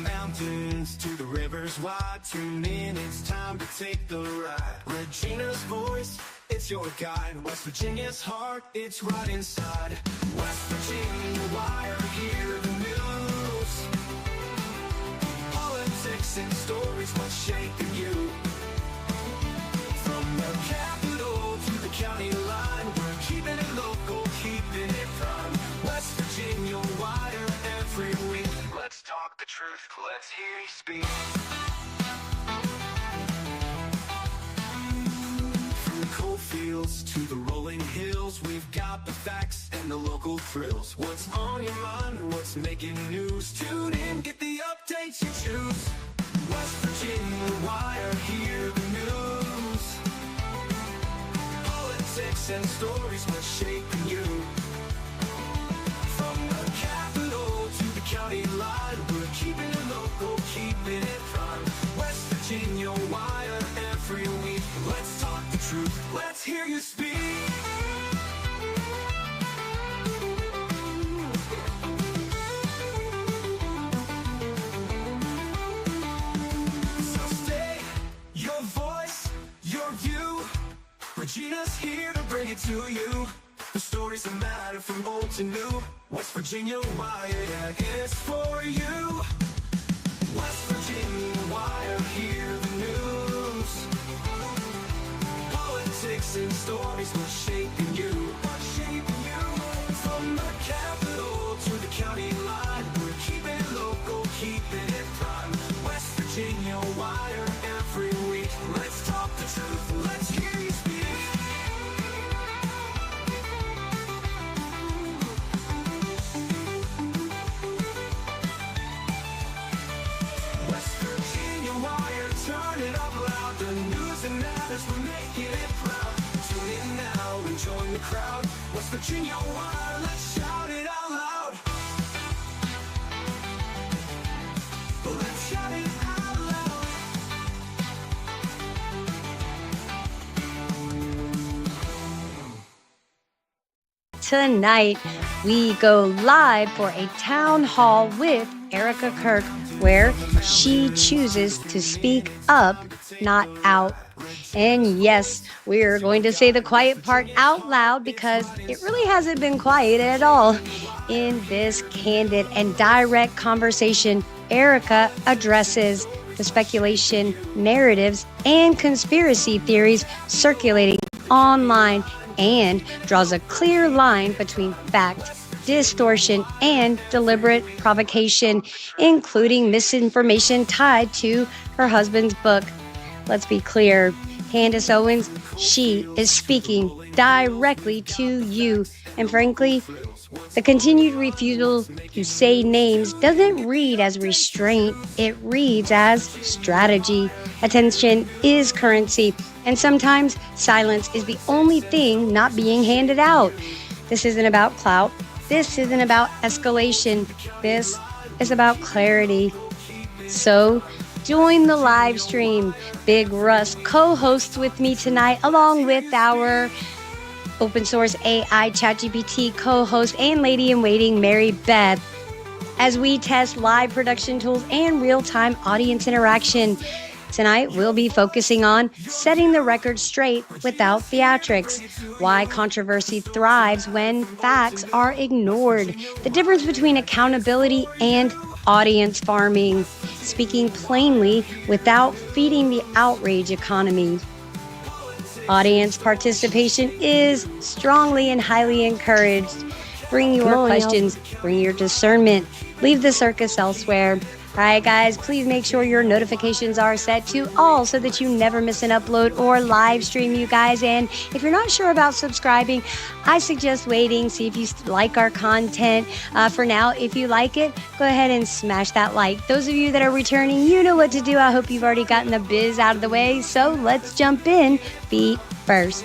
mountains to the rivers wide, tune in, it's time to take the ride. Regina's voice, it's your guide. West Virginia's heart, it's right inside. West Virginia Wire, hear the news. Politics and stories, what's shaping you. From the capital to the county line, we're keeping it local, keeping it prime. West Virginia Wire, every week. Let's talk the truth, let's hear you speak. From the coal fields to the rolling hills, we've got the facts and the local thrills. What's on your mind, what's making news? Tune in, get the updates you choose. West Virginia Wire, hear the news. Politics and stories, what's shaping you. From the capital to the county line, we're keeping it local, keeping it prime. West Virginia Wire, every week. Let's talk the truth, let's hear you speak. So stay, your voice, your view. Regina's here to bring it to you. The stories that matter from old to new. West Virginia Wire, yeah, it's for you. West Virginia Wire, hear the news. Politics and stories, what's shaping you. What's shaping you. From the capital to the county line, we're keeping it local, keeping it prime. West Virginia Wire, every week. Let's talk the truth, let's hear you speak. Turn it up loud, the news that matters, we're making it proud. Tune in now and join the crowd. West Virginia Wire, let's shout it out loud. Let's shout it out loud. Tonight, we go live for a town hall with Erika Kirk, where she chooses to speak up, not out. And yes, we're going to say the quiet part out loud because it really hasn't been quiet at all. In this candid and direct conversation, Erika addresses the speculation, narratives, and conspiracy theories circulating online and draws a clear line between fact, distortion, and deliberate provocation, including misinformation tied to her husband's book. Let's be clear, Candace Owens, she is speaking directly to you. And frankly, the continued refusal to say names doesn't read as restraint, it reads as strategy. Attention is currency, and sometimes silence is the only thing not being handed out. This isn't about clout. This isn't about escalation. This is about clarity. So join the live stream. Big Russ co-hosts with me tonight, along with our open source AI ChatGPT co-host and lady in waiting, Mary Beth, as we test live production tools and real-time audience interaction. Tonight, we'll be focusing on setting the record straight without theatrics, why controversy thrives when facts are ignored, the difference between accountability and audience farming, speaking plainly without feeding the outrage economy. Audience participation is strongly and highly encouraged. Bring your questions, bring your discernment, leave the circus elsewhere. All right, guys, please make sure your notifications are set to all so that you never miss an upload or live stream, you guys. And if you're not sure about subscribing, I suggest waiting, see if you like our content. For now, if you like it, go ahead and smash that like. Those of you that are returning, you know what to do. I hope you've already gotten the biz out of the way. So let's jump in feet first.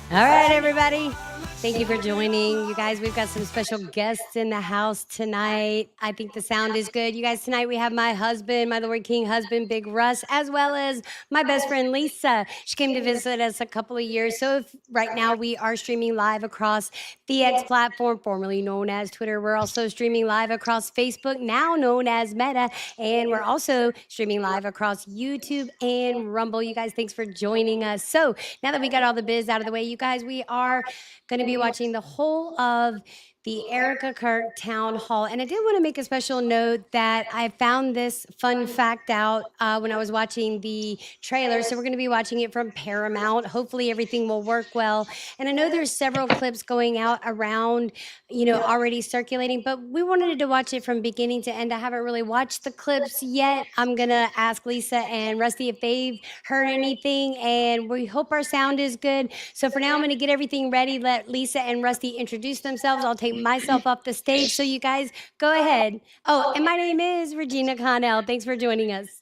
All right, everybody. Thank you for joining. You guys, we've got some special guests in the house tonight. I think the sound is good. You guys, tonight we have my husband, my Lord King husband, Big Russ, as well as my best friend, Lisa. She came to visit us a couple of years. So if, right now we are streaming live across the X platform, formerly known as Twitter. We're also streaming live across Facebook, now known as Meta. And we're also streaming live across YouTube and Rumble. You guys, thanks for joining us. So now that we got all the biz out of the way, you guys, we are going to be watching the whole of the Erika Kirk Town Hall. And I did want to make a special note that I found this fun fact out when I was watching the trailer. So we're going to be watching it from Paramount. Hopefully everything will work well. And I know there's several clips going out around, already circulating, but we wanted to watch it from beginning to end. I haven't really watched the clips yet. I'm going to ask Lisa and Rusty if they've heard anything, and we hope our sound is good. So for now, I'm going to get everything ready. Let Lisa and Rusty introduce themselves. I'll take myself off the stage. So you guys go ahead. Oh, and my name is Regina Connell. Thanks for joining us.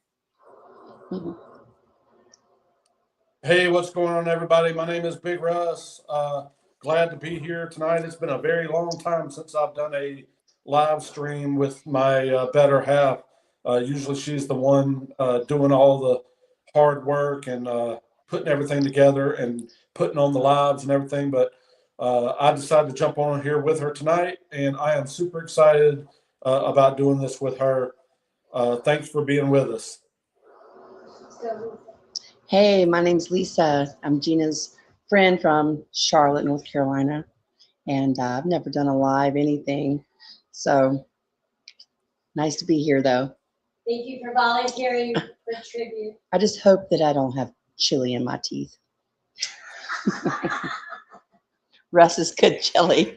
Hey, what's going on, everybody? My name is Big Russ. Glad to be here tonight. It's been a very long time since I've done a live stream with my better half. Usually she's the one doing all the hard work and putting everything together and putting on the lives and everything. But I decided to jump on here with her tonight, and I am super excited about doing this with her. Thanks for being with us. Hey, my name's Lisa. I'm Gina's friend from Charlotte, North Carolina, and I've never done a live anything. So nice to be here, though. Thank you for volunteering for tribute. I just hope that I don't have chili in my teeth. Russ is good chili.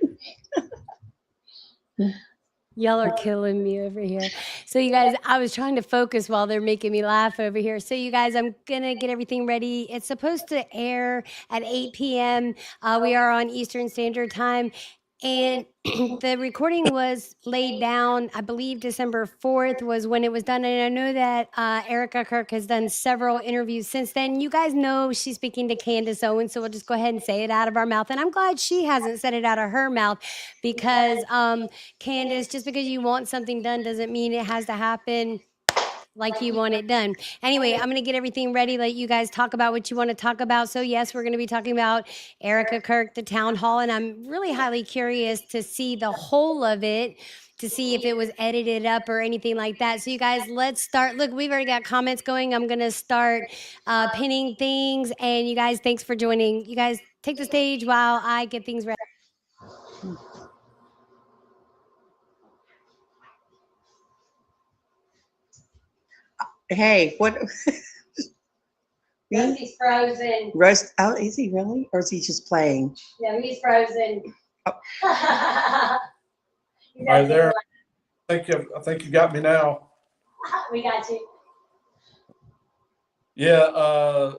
Y'all are killing me over here. So you guys, I was trying to focus while they're making me laugh over here. So you guys, I'm going to get everything ready. It's supposed to air at 8 p.m. We are on Eastern Standard Time. And the recording was laid down, I believe December 4th was when it was done. And I know that Erika Kirk has done several interviews since then. You guys know she's speaking to Candace Owens, so we'll just go ahead and say it out of our mouth. And I'm glad she hasn't said it out of her mouth because Candace, just because you want something done doesn't mean it has to happen like you want it done. Anyway, I'm going to get everything ready, let you guys talk about what you want to talk about. So yes, we're going to be talking about Erika Kirk, the Town Hall, and I'm really highly curious to see the whole of it, to see if it was edited up or anything like that. So you guys, let's start. Look, we've already got comments going. I'm going to start pinning things, and you guys, thanks for joining. You guys take the stage while I get things ready. Hey, what? Rusty's frozen. Russ, oh, is he really? Or is he just playing? No, he's frozen. Oh. Right there. I think you got me now. We got you. Yeah,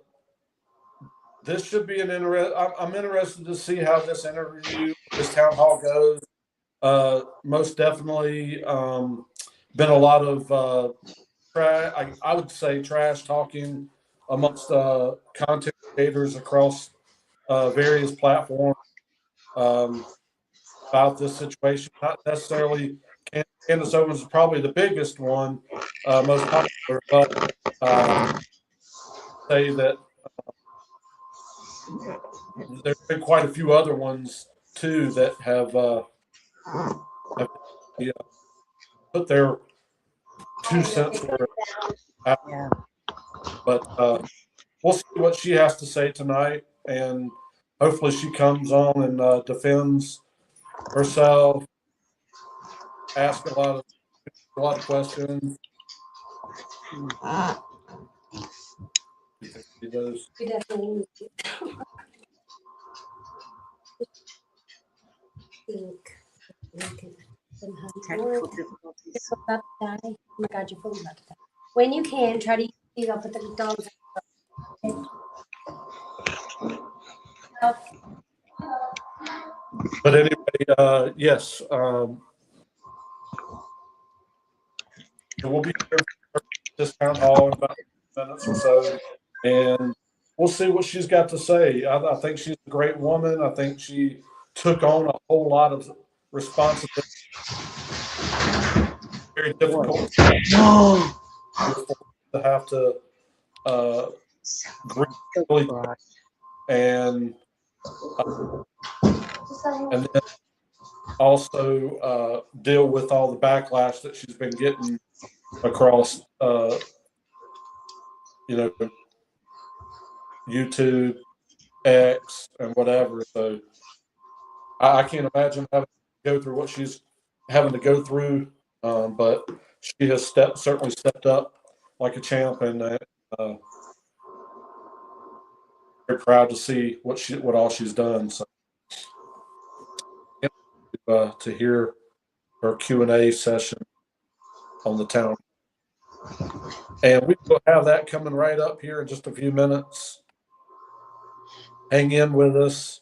this should be an I'm interested to see how this interview, this town hall goes. Most definitely been a lot of I would say trash talking amongst content creators across various platforms about this situation. Not necessarily Candace Owens is probably the biggest one, most popular, but say that there's been quite a few other ones too that have put their 2 cents worth out. Yeah. But we'll see what she has to say tonight, and hopefully she comes on and defends herself, ask a lot of questions. We definitely need to. Technical difficulties. About to die. Oh my God, your phone's about to die. When you can, try to use I'll put the dogs. But anyway, yes, we'll be here for this town hall in about 10 minutes or so, and we'll see what she's got to say. I think she's a great woman. I think she took on a whole lot of responsibility. Very difficult No. to have to grieve really and then also deal with all the backlash that she's been getting across, YouTube, X, and whatever. So I can't imagine having to go through what she's having to go through, but she has certainly stepped up like a champ, and very proud to see what all she's done. So to hear her Q&A session on the town, and we will have that coming right up here in just a few minutes. Hang in with us.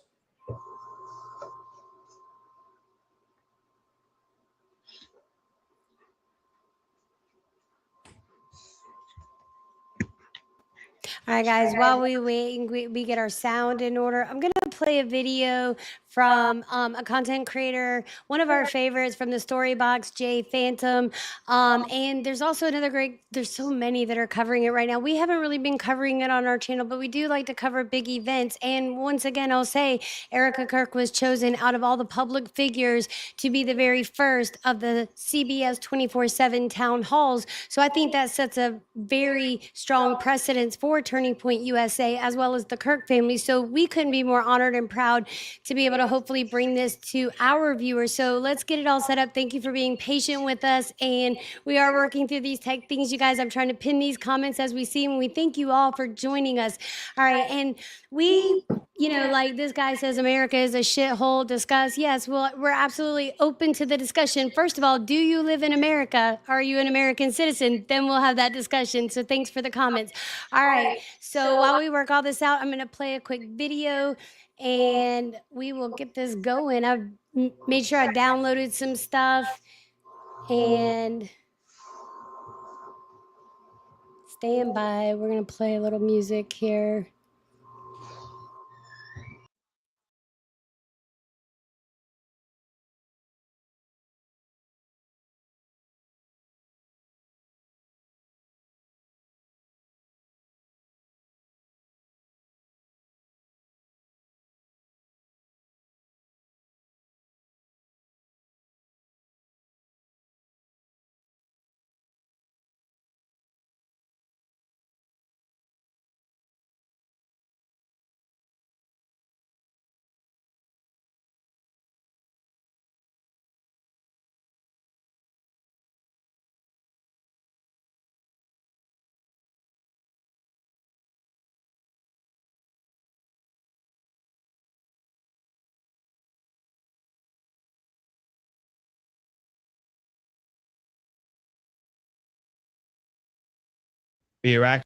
All right, guys, while we wait and we get our sound in order, I'm going to play a video from a content creator, one of our favorites from the Story Box, Jay Phantom. And there's also another there's so many that are covering it right now. We haven't really been covering it on our channel, but we do like to cover big events. And once again, I'll say Erika Kirk was chosen out of all the public figures to be the very first of the CBS 24/7 town halls. So I think that sets a very strong precedence for Turning Point USA, as well as the Kirk family. So we couldn't be more honored and proud to be able to hopefully bring this to our viewers. So let's get it all set up. Thank you for being patient with us. And we are working through these tech things, you guys. I'm trying to pin these comments as we see them. We thank you all for joining us. All right. And we, like this guy says, America is a shithole. Discuss. Yes, well, we're absolutely open to the discussion. First of all, do you live in America? Are you an American citizen? Then we'll have that discussion. So thanks for the comments. All right. So while we work all this out, I'm going to play a quick video and we will get this going. I've made sure I downloaded some stuff and stand by. We're going to play a little music here. Iraq.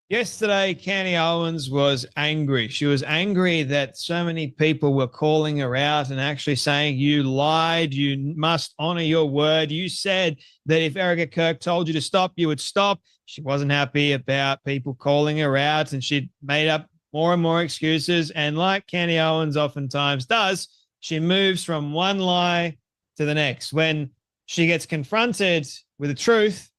Yesterday, Candy Owens was angry. She was angry that so many people were calling her out and actually saying, you lied, you must honor your word. You said that if Erika Kirk told you to stop, you would stop. She wasn't happy about people calling her out, and she made up more and more excuses. And like Candy Owens oftentimes does, she moves from one lie to the next. When she gets confronted with the truth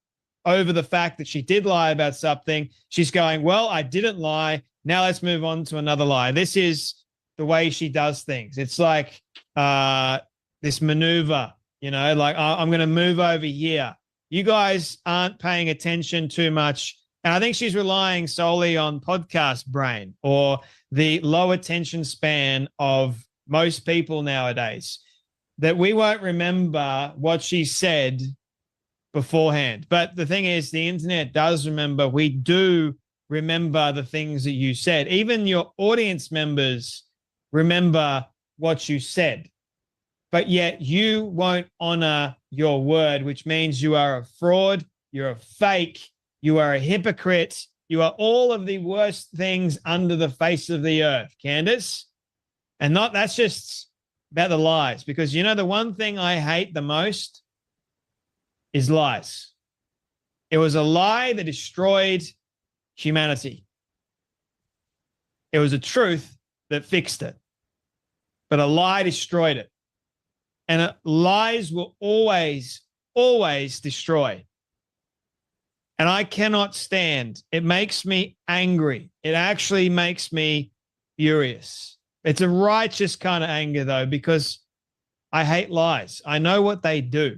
over the fact that she did lie about something, she's going, well, I didn't lie. Now let's move on to another lie. This is the way she does things. It's like this maneuver, like I'm going to move over here. You guys aren't paying attention too much. And I think she's relying solely on podcast brain or the low attention span of most people nowadays, that we won't remember what she said beforehand. But the thing is, the internet does remember. We do remember the things that you said. Even your audience members remember what you said. But yet you won't honor your word, which means you are a fraud, you're a fake, you are a hypocrite, you are all of the worst things under the face of the earth. Candace? And that's just about the lies, because you know the one thing I hate the most is lies. It was a lie that destroyed humanity. It was a truth that fixed it, but a lie destroyed it. And lies will always, always destroy. And I cannot stand. It makes me angry. It actually makes me furious. It's a righteous kind of anger, though, because I hate lies. I know what they do.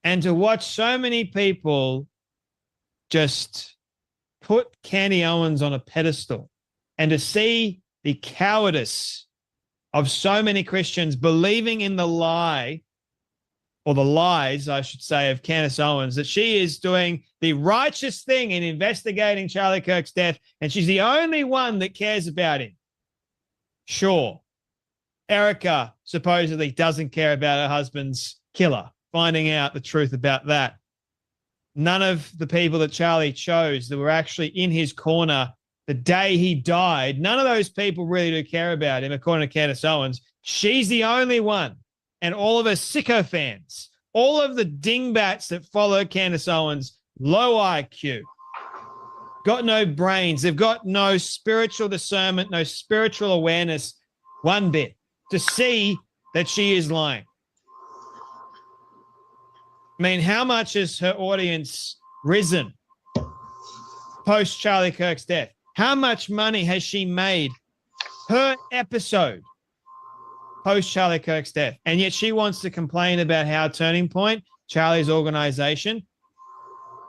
And to watch so many people just put Candy Owens on a pedestal, and to see the cowardice of so many Christians believing in the lie, or the lies, I should say, of Candace Owens, that she is doing the righteous thing in investigating Charlie Kirk's death, and she's the only one that cares about him. Sure, Erika supposedly doesn't care about her husband's killer, finding out the truth about that. None of the people that Charlie chose that were actually in his corner the day he died, none of those people really do care about him, according to Candace Owens. She's the only one. And all of her sycophants, all of the dingbats that follow Candace Owens, low IQ, got no brains. They've got no spiritual discernment, no spiritual awareness, one bit, to see that she is lying. I mean, how much has her audience risen post Charlie Kirk's death? How much money has she made per episode post Charlie Kirk's death? And yet she wants to complain about how Turning Point, Charlie's organization,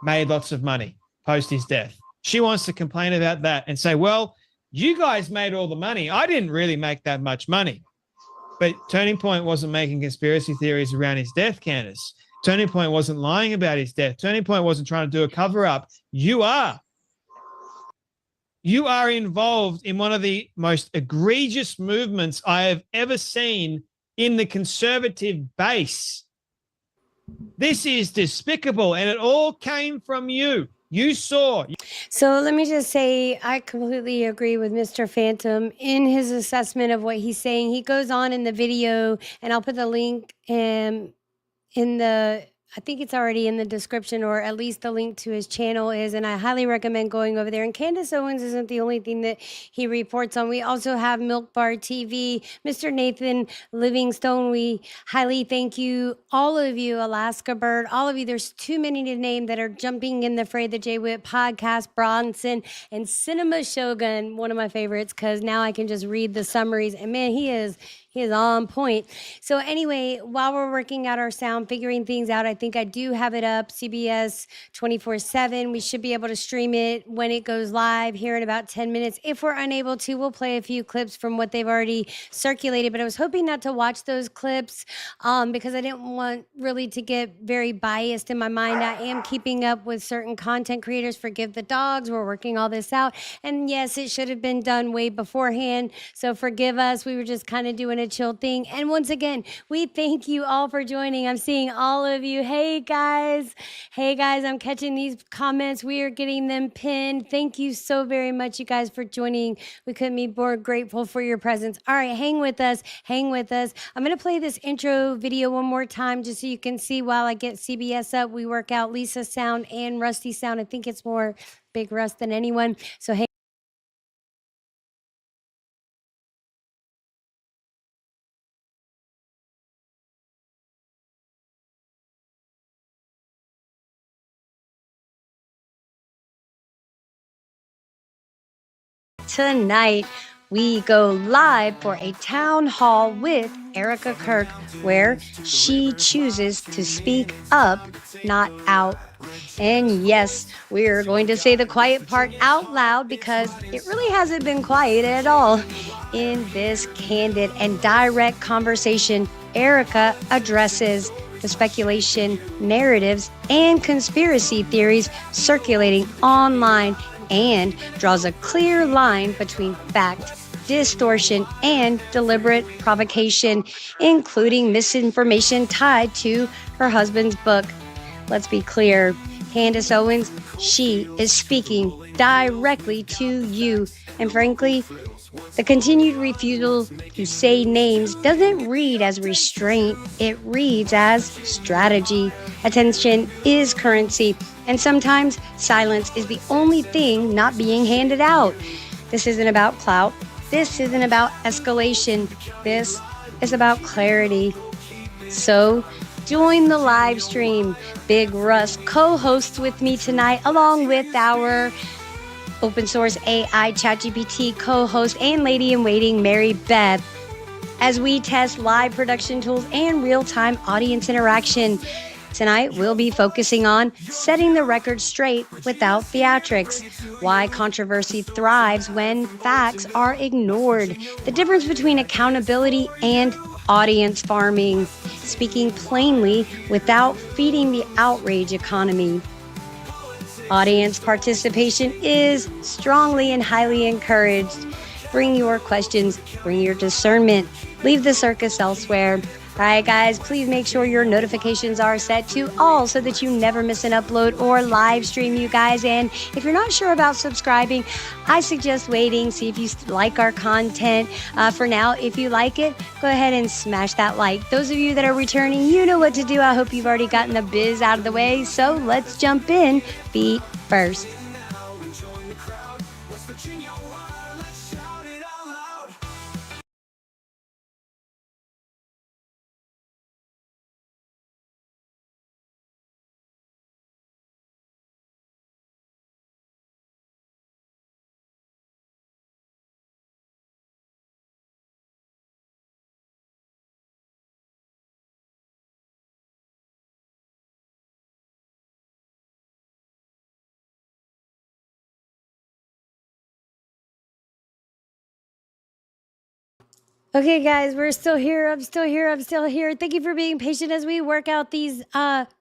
made lots of money post his death. She wants to complain about that and say, well, you guys made all the money. I didn't really make that much money. But Turning Point wasn't making conspiracy theories around his death, Candace. Turning Point wasn't lying about his death. Turning Point wasn't trying to do a cover-up. You are. You are involved in one of the most egregious movements I have ever seen in the conservative base. This is despicable, and it all came from you. You saw. So let me just say, I completely agree with Mr. Phantom in his assessment of what he's saying. He goes on in the video, and I'll put the link in the, I think it's already in the description, or at least the link to his channel is, and I highly recommend going over there. And Candace Owens isn't the only thing that he reports on. We also have Milk Bar TV, Mr. Nathan Livingstone. We highly thank you, all of you, Alaska Bird, all of you. There's too many to name that are jumping in the fray. The Jay Witt podcast, Bronson, and Cinema Shogun, one of my favorites, because now I can just read the summaries, and man, he is on point. So anyway, while we're working out our sound, figuring things out, I think I do have it up, CBS 24/7. We should be able to stream it when it goes live here in about 10 minutes. If we're unable to, we'll play a few clips from what they've already circulated. But I was hoping not to watch those clips because I didn't want really to get very biased in my mind. I am keeping up with certain content creators. Forgive the dogs. We're working all this out. And yes, it should have been done way beforehand. So forgive us. We were just kind of doing a chill thing. And once again, we thank you all for joining. I'm seeing all of you. Hey guys, I'm catching these comments. We are getting them pinned. Thank you so very much, you guys, for joining. We couldn't be more grateful for your presence. All right, hang with us. I'm going to play this intro video one more time just so you can see while I get CBS up. We work out Lisa's sound and Rusty's sound. I think it's more Big Russ than anyone. So hey. Tonight, we go live for a town hall with Erika Kirk, where she chooses to speak up, not out. And yes, we're going to say the quiet part out loud because it really hasn't been quiet at all. In this candid and direct conversation, Erika addresses the speculation, narratives, and conspiracy theories circulating online and draws a clear line between fact, distortion, and deliberate provocation, including misinformation tied to her husband's book. Let's be clear, Candace Owens, she is speaking directly to you. And frankly, the continued refusal to say names doesn't read as restraint, it reads as strategy. Attention is currency, and sometimes silence is the only thing not being handed out. This isn't about clout. This isn't about escalation. This is about clarity. So, join the live stream. Big Russ co-hosts with me tonight, along with our open source AI ChatGPT co-host and lady in waiting, Mary Beth, as we test live production tools and real-time audience interaction. Tonight, we'll be focusing on setting the record straight without theatrics, why controversy thrives when facts are ignored, the difference between accountability and audience farming, speaking plainly without feeding the outrage economy. Audience participation is strongly and highly encouraged. Bring your questions, bring your discernment, leave the circus elsewhere. All right, guys, please make sure your notifications are set to all so that you never miss an upload or live stream, you guys. And if you're not sure about subscribing, I suggest waiting, see if you like our content. For now, if you like it, go ahead and smash that like. Those of you that are returning, you know what to do. I hope you've already gotten the biz out of the way. So let's jump in feet first. Okay, guys, we're still here. I'm still here. Thank you for being patient as we work out these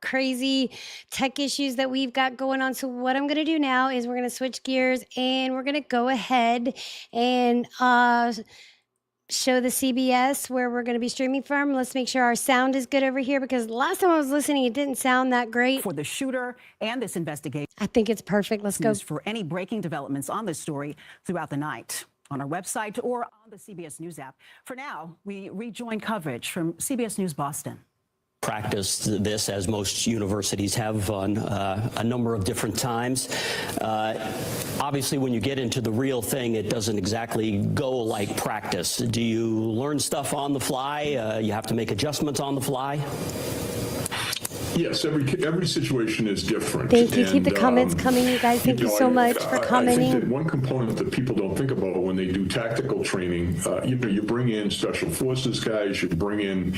crazy tech issues that we've got going on. So what I'm going to do now is we're going to switch gears and we're going to go ahead and show the CBS where we're going to be streaming from. Let's make sure our sound is good over here because last time I was listening, it didn't sound that great. For the shooter and this investigation. I think it's perfect. Let's go. For any breaking developments on this story throughout the night on our website or on the CBS News app. For now, we rejoin coverage from CBS News Boston. Practiced this, as most universities have, on a number of different times. Obviously, when you get into the real thing, it doesn't exactly go like practice. Do you learn stuff on the fly? You have to make adjustments on the fly? Yes, every situation is different. Thank you. Keep the comments coming, you guys. Thank you so much for commenting. I think that one component that people don't think about when they do tactical training, you bring in special forces guys, you bring in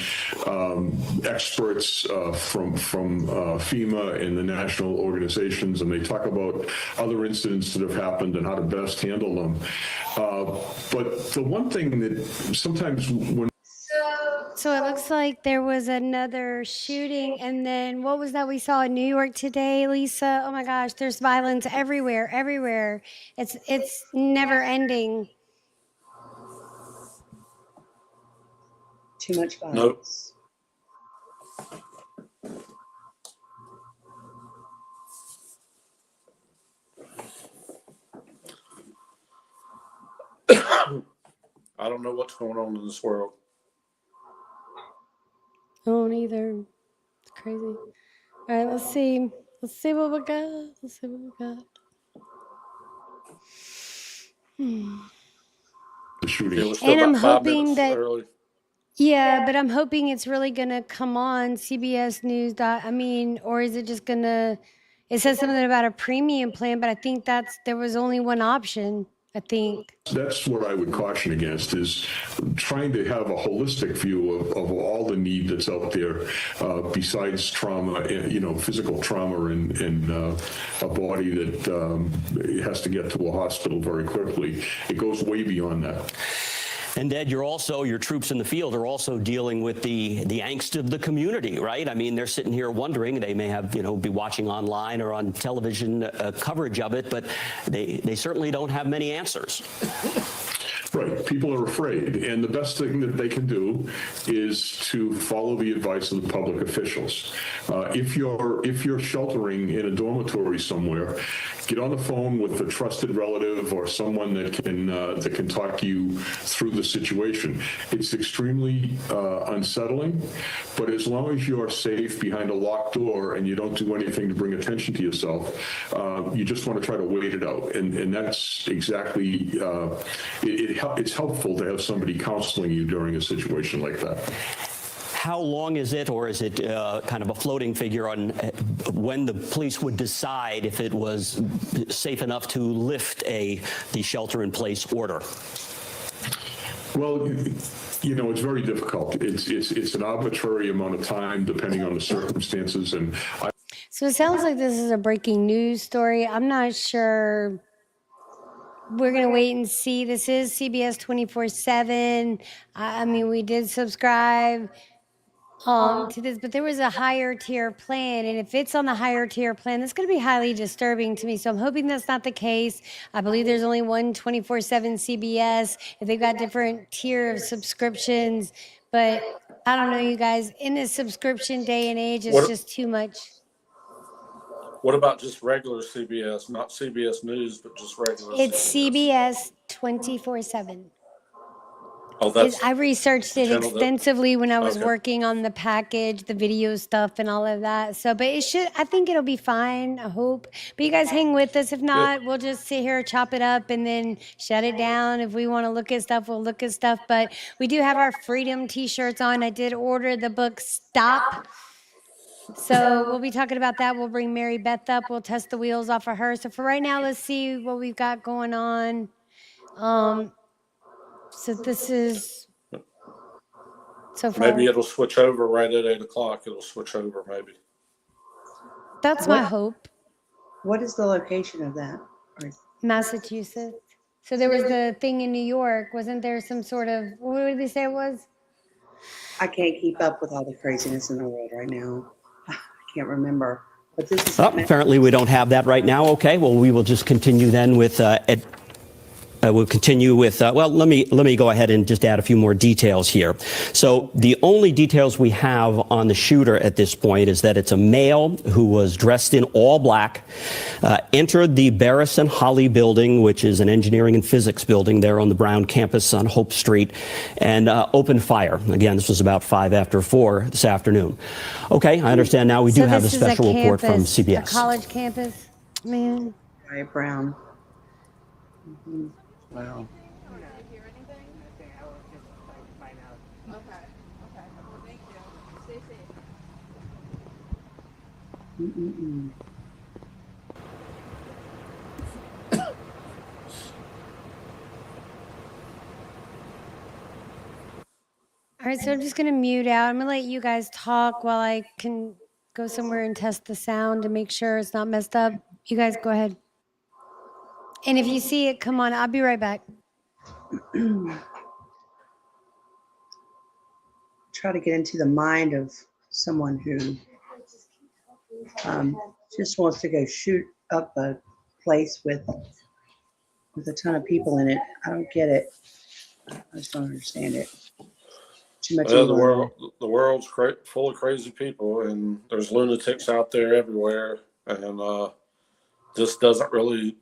experts from FEMA and the national organizations, and they talk about other incidents that have happened and how to best handle them. But the one thing that sometimes when So it looks like there was another shooting, and then what was that we saw in New York today, Lisa? Oh my gosh, there's violence everywhere. It's never ending. Too much violence. I don't know what's going on in this world. I don't either. It's crazy. All right, let's see. Let's see what we got. the shooting. And I'm hoping that early. Yeah, but I'm hoping it's really gonna come on CBS News. Or is it just gonna? It says something about a premium plan, but I think there was only one option. I think that's what I would caution against, is trying to have a holistic view of all the need that's out there besides trauma, physical trauma and a body that has to get to a hospital very quickly. It goes way beyond that. And Ed, your troops in the field are also dealing with the angst of the community, right? I mean, they're sitting here wondering, they may have, be watching online or on television coverage of it, but they certainly don't have many answers. Right. people are afraid, and the best thing that they can do is to follow the advice of the public officials. If you're sheltering in a dormitory somewhere, get on the phone with a trusted relative or someone that can talk you through the situation. It's extremely unsettling, but as long as you're safe behind a locked door and you don't do anything to bring attention to yourself, you just want to try to wait it out. And that's exactly, it's helpful to have somebody counseling you during a situation like that. How long is it, or is it kind of a floating figure on when the police would decide if it was safe enough to lift the shelter-in-place order? Well, you know, it's very difficult. It's an arbitrary amount of time depending on the circumstances. And So it sounds like this is a breaking news story. I'm not sure. We're going to wait and see. This is CBS 24/7. I mean, we did subscribe to this, but there was a higher tier plan. And if it's on the higher tier plan, that's going to be highly disturbing to me. So I'm hoping that's not the case. I believe there's only one 24/7 CBS. If they've got different tier of subscriptions, but I don't know, you guys, in this subscription day and age, it's just too much. What about just regular CBS, not CBS News, but just regular It's CBS? CBS 24/7. Oh, that's I researched it channel that- extensively when I was okay. working on the package, the video stuff and all of that. So, but I think it'll be fine, I hope. But you guys hang with us. If not, we'll just sit here, chop it up, and then shut it down. If we want to look at stuff, we'll look at stuff. But we do have our freedom t-shirts on. I did order the book Stop. So we'll be talking about that. We'll bring Mary Beth up. We'll test the wheels off of her. So for right now, let's see what we've got going on. So this is so far. Maybe it'll switch over right at 8 o'clock. It'll switch over maybe. That's my hope. What is the location of that? Massachusetts. So there was the thing in New York. Wasn't there some sort of, what did they say it was? I can't keep up with all the craziness in the world right now. I can't remember. But this is Apparently we don't have that right now. Okay, well, we will just continue then with we'll continue with, well, let me go ahead and just add a few more details here. So the only details we have on the shooter at this point is that it's a male who was dressed in all black, entered the Barris and Holly building, which is an engineering and physics building there on the Brown campus on Hope Street, and opened fire. Again, this was about 5 after 4 this afternoon. Okay, I understand now we do have a special report from CBS. A college campus, man. Right, Brown. Mm-hmm. Wow. Mm-mm-mm. All right, so I'm just going to mute out. I'm going to let you guys talk while I can go somewhere and test the sound to make sure it's not messed up. You guys go ahead. And if you see it, come on, I'll be right back. Try to get into the mind of someone who just wants to go shoot up a place with a ton of people in it. I don't get it. I just don't understand it. Too much. The world's full of crazy people, and there's lunatics out there everywhere. And this doesn't really,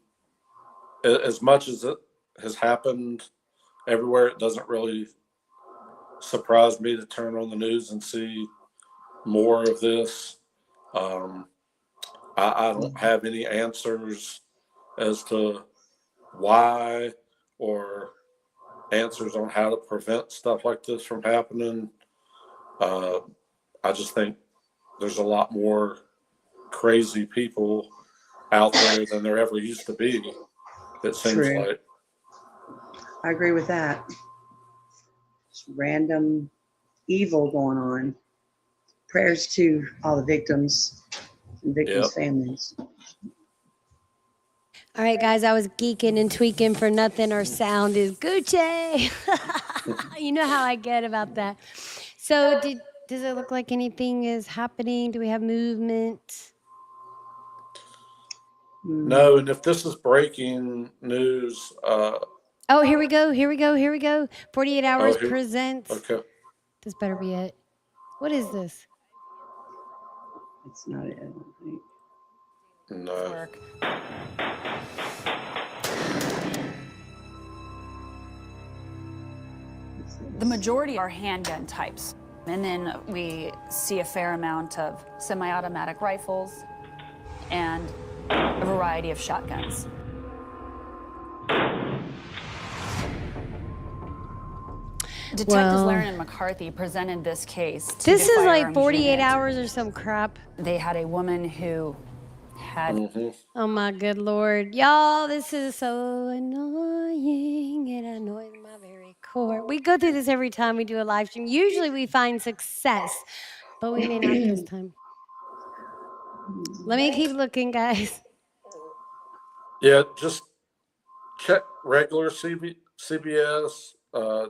as much as it has happened everywhere, it doesn't really surprise me to turn on the news and see more of this. I don't have any answers as to why or answers on how to prevent stuff like this from happening. I just think there's a lot more crazy people out there than there ever used to be, it seems True. like. I agree with that. Just random evil going on. Prayers to all the victims and victims' families. All right, guys, I was geeking and tweaking for nothing. Our sound is Gucci. You know how I get about that. So does it look like anything is happening? Do we have movement? No, and if this is breaking news, Oh, here we go. Here we go. Here we go. 48 Hours here. presents. Okay. This better be it. What is this? It's not it, I don't think. No. Work. The majority are handgun types. And then we see a fair amount of semi-automatic rifles and a variety of shotguns. Detectives Well, Laren and McCarthy presented this case to This the is like firearms 48 unit. hours or some crap. They had a woman who had Oh my good Lord. Y'all, this is so annoying. It annoys my very core. We go through this every time we do a live stream. Usually we find success, but we may not this time. Let me keep looking, guys. Yeah, just check regular CBS.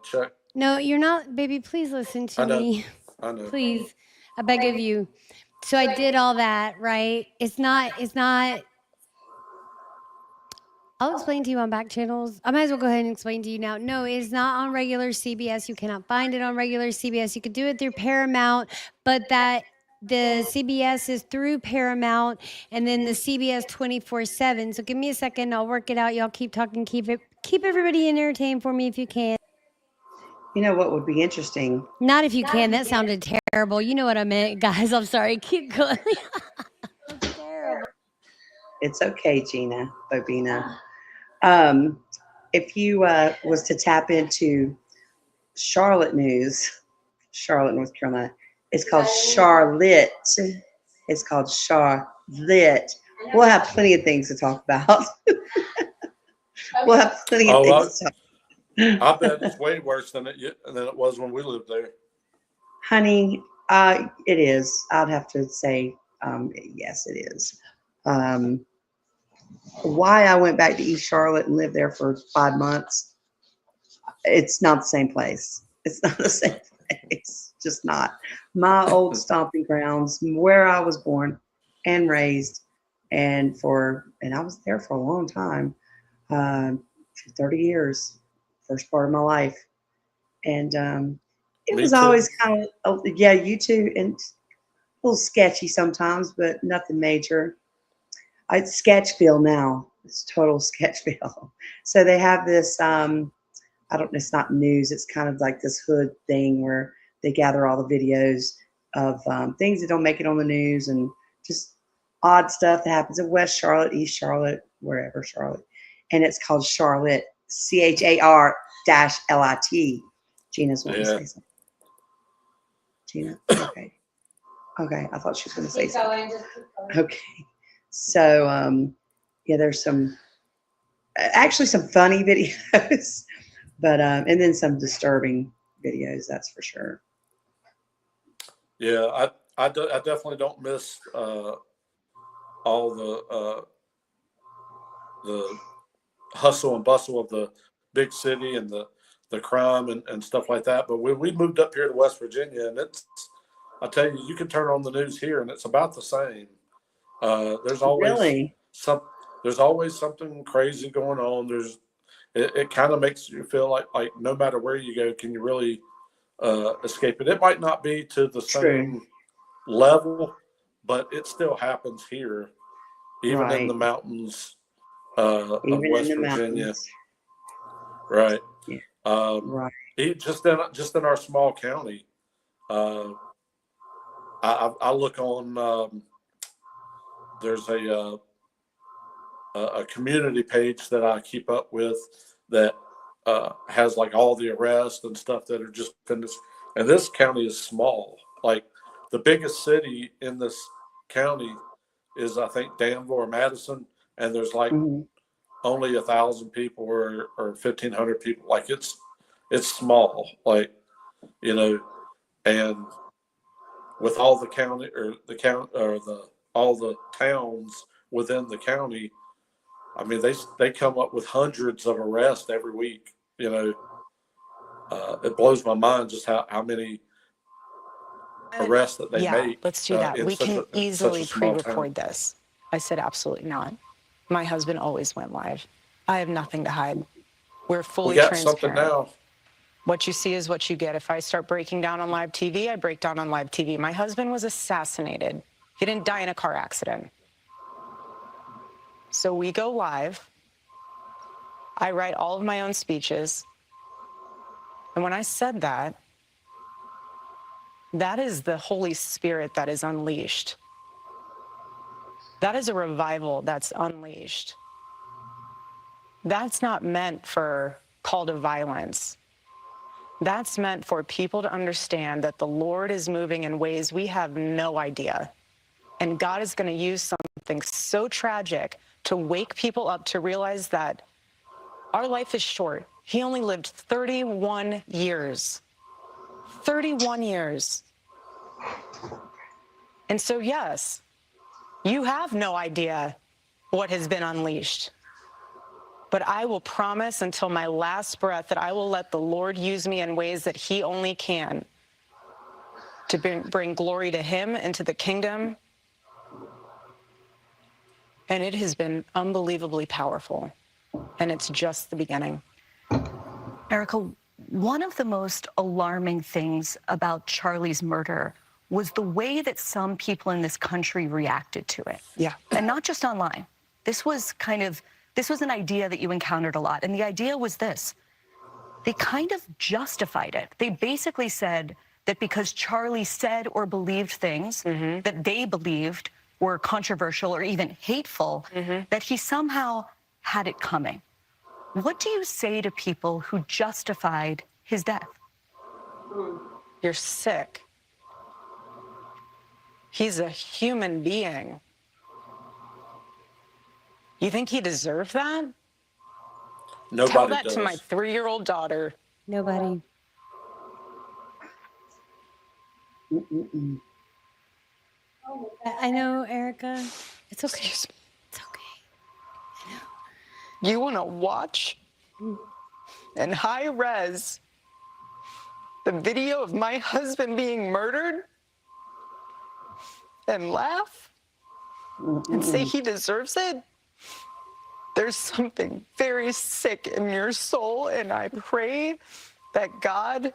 Check. No, you're not, baby. Please listen to I know. me. I know. Please. I beg of you. So I did all that, right? It's not, I'll explain to you on back channels. I might as well go ahead and explain to you now. No, it's not on regular CBS. You cannot find it on regular CBS. You could do it through Paramount, but the CBS is through Paramount and then the CBS 24/7. So give me a second. I'll work it out. Y'all keep talking. Keep everybody entertained for me if you can. You know what would be interesting? Not if you can. That sounded terrible. You know what I meant, guys. I'm sorry. Keep going. Terrible. It's okay, Gina, Bobina. If you was to tap into Charlotte news, Charlotte, North Carolina, it's called Charlotte. It's called Charlotte. We'll have plenty of things to talk about. We'll have plenty of things to talk I bet it's way worse than it was when we lived there. Honey, it is. I'd have to say, yes, it is. Why I went back to East Charlotte and lived there for 5 months, it's not the same place. It's not the same place. Just not. My old stomping grounds, where I was born and raised, and I was there for a long time, for 30 years, first part of my life. And it Me was too. always kind of, yeah, you too, and a little sketchy sometimes, but nothing major. It's Sketchville now. It's total Sketchville. So they have this, it's not news. It's kind of like this hood thing where they gather all the videos of things that don't make it on the news and just odd stuff that happens in West Charlotte, East Charlotte, wherever Charlotte. And it's called Charlotte, CHAR-LIT. Gina's wanting to say something. Gina? Okay. Okay. I thought she was going to say something. Okay. So, yeah, there's actually some funny videos, but, and then some disturbing videos, that's for sure. Yeah, I definitely don't miss all the hustle and bustle of the big city and the crime and stuff like that. But when we moved up here to West Virginia, and I tell you, you can turn on the news here and it's about the same. There's always there's always something crazy going on. It kind of makes you feel like no matter where you go, can you really escape it? It might not be to the same level, but it still happens here, even in the mountains of West Virginia. Right. Yeah. Right. Just in our small county, I look on. There's a community page that I keep up with that has like all the arrests and stuff that are just finished. And this county is small. Like the biggest city in this county is, I think, Danville or Madison, and there's like only 1,000 people or 1,500 people. Like it's small, like, and with all the county all the towns within the county, I mean, they come up with hundreds of arrests every week. It blows my mind just how many arrests that they make. Let's do that. We can easily pre-record this. I said absolutely not. My husband always went live. I have nothing to hide. We're fully We got transparent. something now. What you see is what you get. If I start breaking down on live TV, I break down on live TV. My husband was assassinated. He didn't die in a car accident. So we go live. I write all of my own speeches. And when I said that, that is the Holy Spirit that is unleashed. That is a revival that's unleashed. That's not meant for call to violence. That's meant for people to understand that the Lord is moving in ways we have no idea. And God is going to use something so tragic to wake people up to realize that our life is short. He only lived 31 years. 31 years. And so, yes, you have no idea what has been unleashed. But I will promise until my last breath that I will let the Lord use me in ways that he only can to bring glory to him and to the kingdom. And it has been unbelievably powerful. And it's just the beginning. Erika, one of the most alarming things about Charlie's murder was the way that some people in this country reacted to it. Yeah. And not just online. This was an idea that you encountered a lot. And the idea was this. They kind of justified it. They basically said that because Charlie said or believed things that they believed were controversial or even hateful, that he somehow had it coming. What do you say to people who justified his death? You're sick. He's a human being. You think he deserved that? Nobody Tell that does. to my 3-year-old daughter. Nobody. I know, Erika. It's okay. It's okay. You want to watch in high res the video of my husband being murdered and laugh and say he deserves it? There's something very sick in your soul, and I pray that God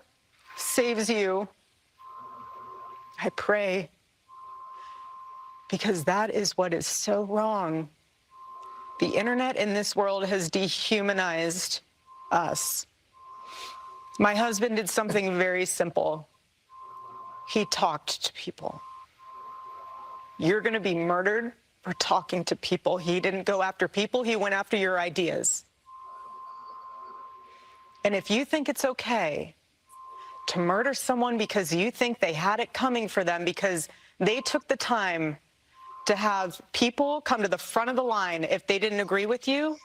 saves you. I pray, because that is what is so wrong. The internet in this world has dehumanized us. My husband did something very simple. He talked to people. You're going to be murdered for talking to people. He didn't go after people. He went after your ideas. And if you think it's okay to murder someone because you think they had it coming for them because they took the time to have people come to the front of the line if they didn't agree with you,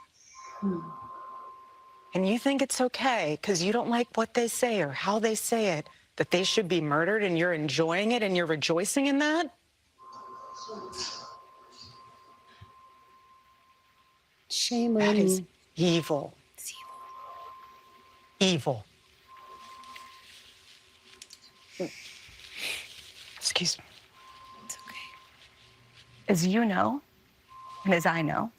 and you think it's okay because you don't like what they say or how they say it, that they should be murdered, and you're enjoying it and you're rejoicing in that? Shame on That is you. evil. It's Evil. Excuse me. It's okay. As you know, and as I know,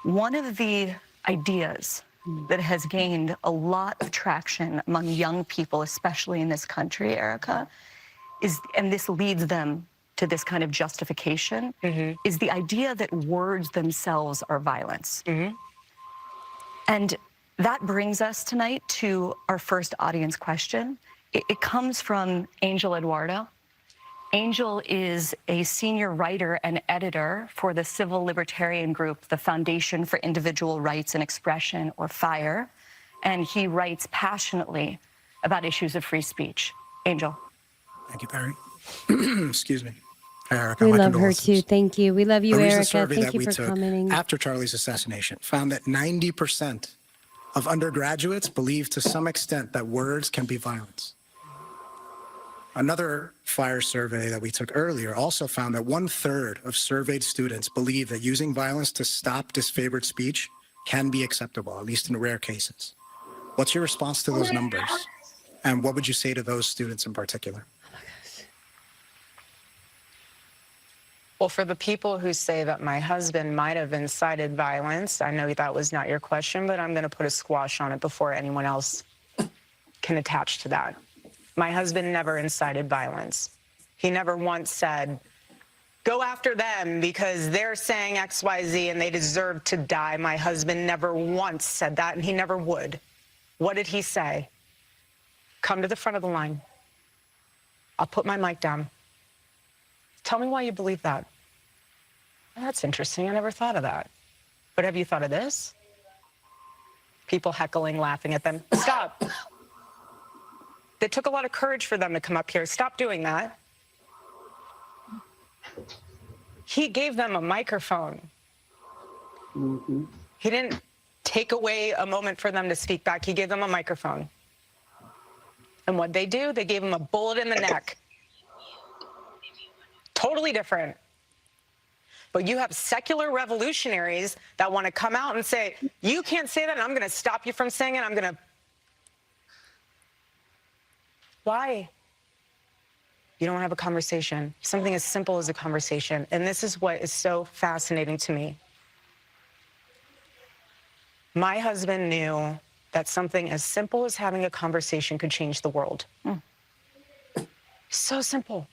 one of the ideas that has gained a lot of traction among young people, especially in this country, Erika, is, and this leads them to this kind of justification, is the idea that words themselves are violence. And that brings us tonight to our first audience question. It comes from Angel Eduardo. Angel is a senior writer and editor for the civil libertarian group, the Foundation for Individual Rights and Expression, or FIRE, and he writes passionately about issues of free speech. Angel. Thank you, Perry. Excuse me. Hi, Erika. We My love her condolences. too. Thank you. We love you, A recent Erika. survey Thank that you we for took commenting. after Charlie's assassination found that 90% of undergraduates believe to some extent that words can be violence. Another FIRE survey that we took earlier also found that 1/3 of surveyed students believe that using violence to stop disfavored speech can be acceptable, at least in rare cases. What's your response to those numbers? And what would you say to those students in particular? Well, for the people who say that my husband might have incited violence, I know that was not your question, but I'm going to put a squash on it before anyone else can attach to that. My husband never incited violence. He never once said, go after them because they're saying X, Y, Z and they deserve to die. My husband never once said that, and he never would. What did he say? Come to the front of the line. I'll put my mic down. Tell me why you believe that. That's interesting. I never thought of that. But have you thought of this? People heckling, laughing at them. Stop. It took a lot of courage for them to come up here. Stop doing that. He gave them a microphone. He didn't take away a moment for them to speak back. He gave them a microphone. And what they do, they gave him a bullet in the neck. Totally different. But you have secular revolutionaries that want to come out and say, you can't say that, and I'm going to stop you from saying it. I'm going to... Why? You don't have a conversation. Something as simple as a conversation. And this is what is so fascinating to me. My husband knew that something as simple as having a conversation could change the world. So simple.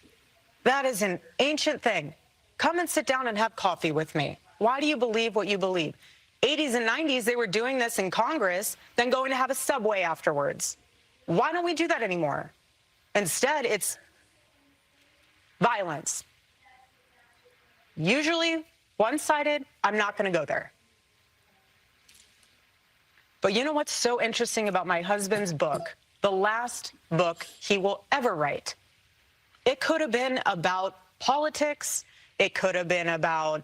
That is an ancient thing. Come and sit down and have coffee with me. Why do you believe what you believe? 80s and 90s, they were doing this in Congress, then going to have a Subway afterwards. Why don't we do that anymore? Instead, it's violence. Usually one-sided. I'm not going to go there. But you know what's so interesting about my husband's book, the last book he will ever write? It could have been about politics. It could have been about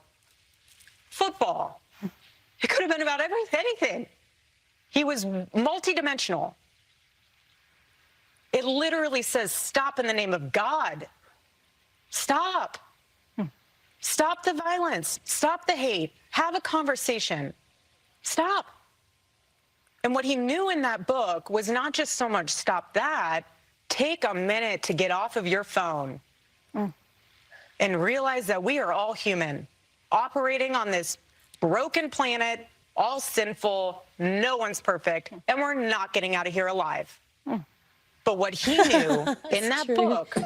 football. It could have been about anything. He was multidimensional. It literally says, stop in the name of God. Stop. Stop the violence. Stop the hate. Have a conversation. Stop. And what he knew in that book was not just so much stop that, take a minute to get off of your phone and realize that we are all human, operating on this broken planet, all sinful, no one's perfect, and we're not getting out of here alive. But what he knew in that book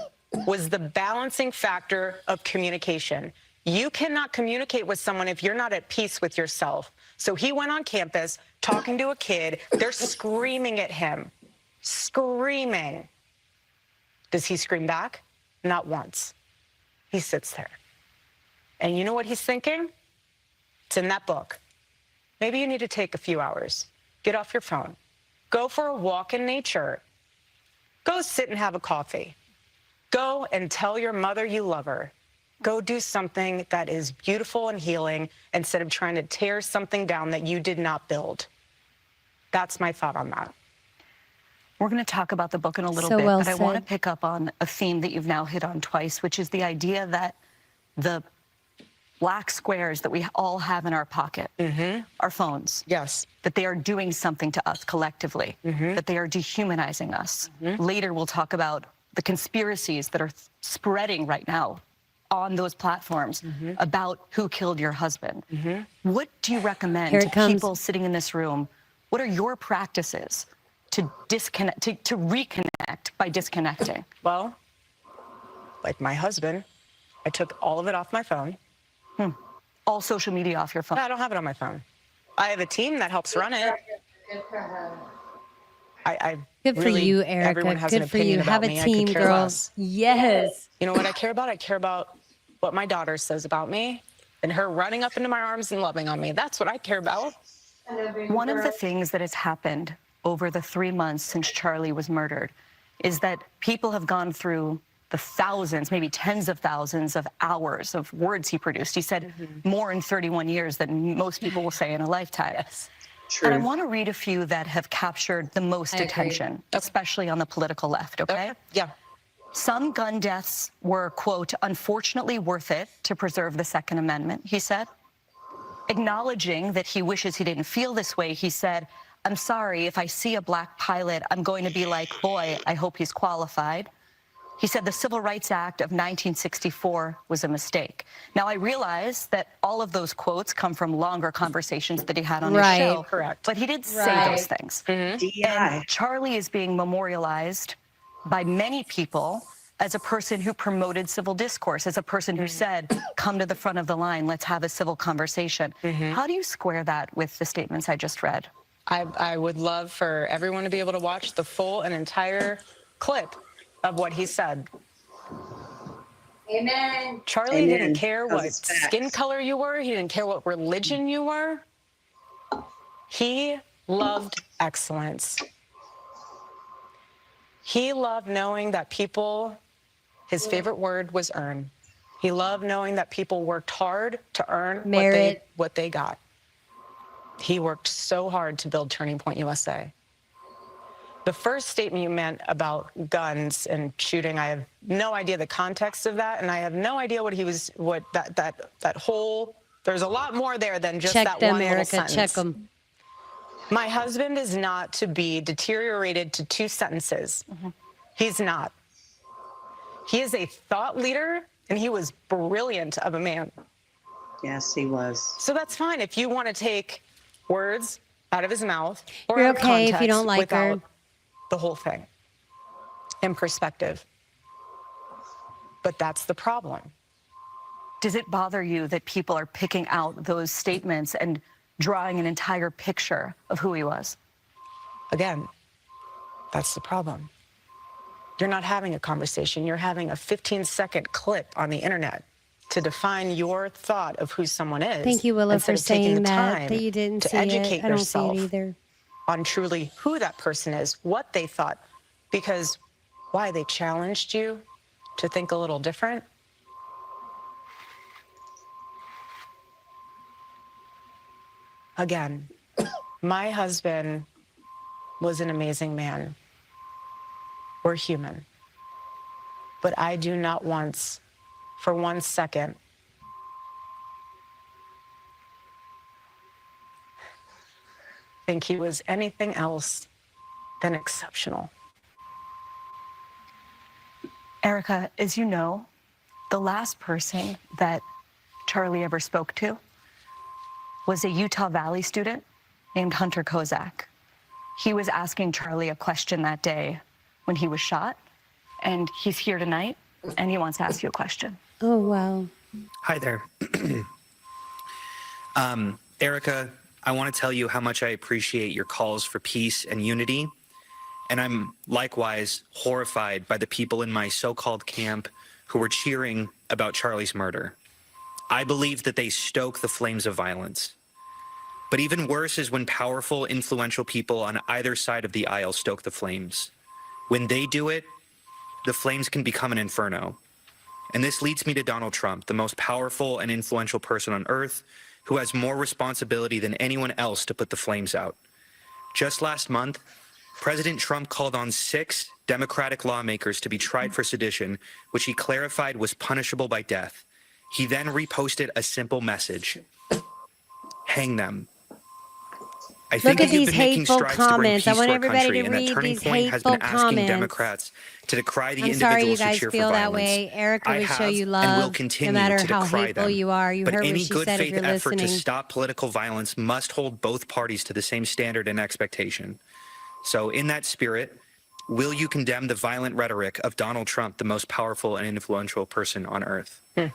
was the balancing factor of communication. You cannot communicate with someone if you're not at peace with yourself. So he went on campus talking to a kid. They're screaming at him, screaming. Does he scream back? Not once. He sits there. And you know what he's thinking? It's in that book. Maybe you need to take a few hours. Get off your phone. Go for a walk in nature. Go sit and have a coffee. Go and tell your mother you love her. Go do something that is beautiful and healing instead of trying to tear something down that you did not build. That's my thought on that. We're going to talk about the book in a little So bit, well but I want to said. pick up on a theme that you've now hit on twice, which is the idea that the black squares that we all have in our pocket, our phones, Yes. that they are doing something to us collectively, that they are dehumanizing us. Later, we'll talk about the conspiracies that are spreading right now on those platforms about who killed your husband. What do you recommend Here to it comes. people sitting in this room? What are your practices to disconnect, to reconnect by disconnecting? Well, like my husband, I took all of it off my phone. All social media off your phone. I don't have it on my phone. I have a team that helps run it. I Good for really, you, Erika. Everyone has an Good for opinion you. about Have a me. I could team, care girl. less. Yes. You know what I care about? I care about what my daughter says about me and her running up into my arms and loving on me. That's what I care about. One of the things that has happened over the 3 months since Charlie was murdered is that people have gone through the thousands, maybe tens of thousands of hours of words he produced. He said more in 31 years than most people will say in a lifetime. Yes. And I want to read a few that have captured the most attention, especially on the political left, okay? Yeah. Some gun deaths were, quote, unfortunately worth it to preserve the Second Amendment, he said. Acknowledging that he wishes he didn't feel this way, he said, I'm sorry, if I see a black pilot, I'm going to be like, boy, I hope he's qualified. He said the Civil Rights Act of 1964 was a mistake. Now, I realize that all of those quotes come from longer conversations that he had on his show. Correct. But he did say those things. And Charlie is being memorialized by many people as a person who promoted civil discourse, as a person who said, come to the front of the line, let's have a civil conversation. How do you square that with the statements I just read? I would love for everyone to be able to watch the full and entire clip of what he said. Amen. Charlie Amen. didn't care Those what is facts. skin color you were. He didn't care what religion you were. He loved excellence. He loved knowing that people, his favorite word was earn. He loved knowing that people worked hard to earn what they got. He worked so hard to build Turning Point USA. The first statement you meant about guns and shooting, I have no idea the context of that, and I have no idea what he was, that whole, there's a lot more there than just that one little sentence. Check them. My husband is not to be deteriorated to 2 sentences. He's not. He is a thought leader, and he was brilliant of a man. Yes, he was. So that's fine if you want to take words out of his mouth or You're out of okay if you context don't like her. without the whole thing in perspective. But that's the problem. Does it bother you that people are picking out those statements and drawing an entire picture of who he was? Again, that's the problem. You're not having a conversation. You're having a 15-second clip on the internet to define your thought of who someone is. Thank you, Willa, instead for of taking saying the that time you didn't to see educate it. I don't see yourself it either. on truly who that person is, what they thought, because why? They challenged you to think a little different. Again, my husband was an amazing man. We're human. But I do not once, for 1 second, think he was anything else than exceptional. Erika, as you know, the last person that Charlie ever spoke to was a Utah Valley student named Hunter Kozak. He was asking Charlie a question that day when he was shot, and he's here tonight, and he wants to ask you a question. Oh, wow. Hi there. Erika, I want to tell you how much I appreciate your calls for peace and unity, and I'm likewise horrified by the people in my so-called camp who were cheering about Charlie's murder. I believe that they stoke the flames of violence. But even worse is when powerful, influential people on either side of the aisle stoke the flames. When they do it, the flames can become an inferno. And this leads me to Donald Trump, the most powerful and influential person on earth, who has more responsibility than anyone else to put the flames out. Just last month, President Trump called on 6 Democratic lawmakers to be tried for sedition, which he clarified was punishable by death. He then reposted a simple message: hang them. I think Look at that you've these been making hateful strides to bring comments. I peace want to our everybody country, to and that read Turning these Point has hateful been asking comments. Democrats to decry the I'm sorry you individuals who guys cheer feel for that violence. way. Erika I would show have you and love, will no continue matter to how decry hateful them. you are. You But heard what any she good said if faith you're effort to listening. stop political violence must hold both parties to the same standard and expectation. So in that spirit, will you condemn the violent rhetoric of Donald Trump, the most powerful and influential person on earth? I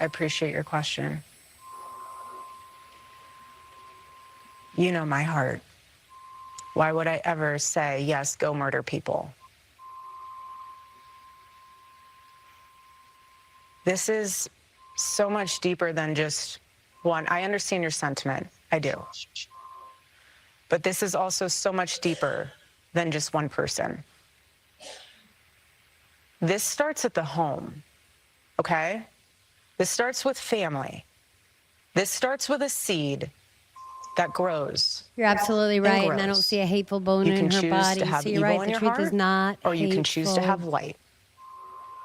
appreciate your question. You know my heart. Why would I ever say, yes, go murder people? This is so much deeper than just one. I understand your sentiment. I do. But this is also so much deeper than just one person. This starts at the home, okay? This starts with family. This starts with a seed that grows. You're absolutely right, and I don't grows. see a hateful bone You in can her choose body. to have So you're evil right, in the your truth heart, is not or you can choose to hateful. have light.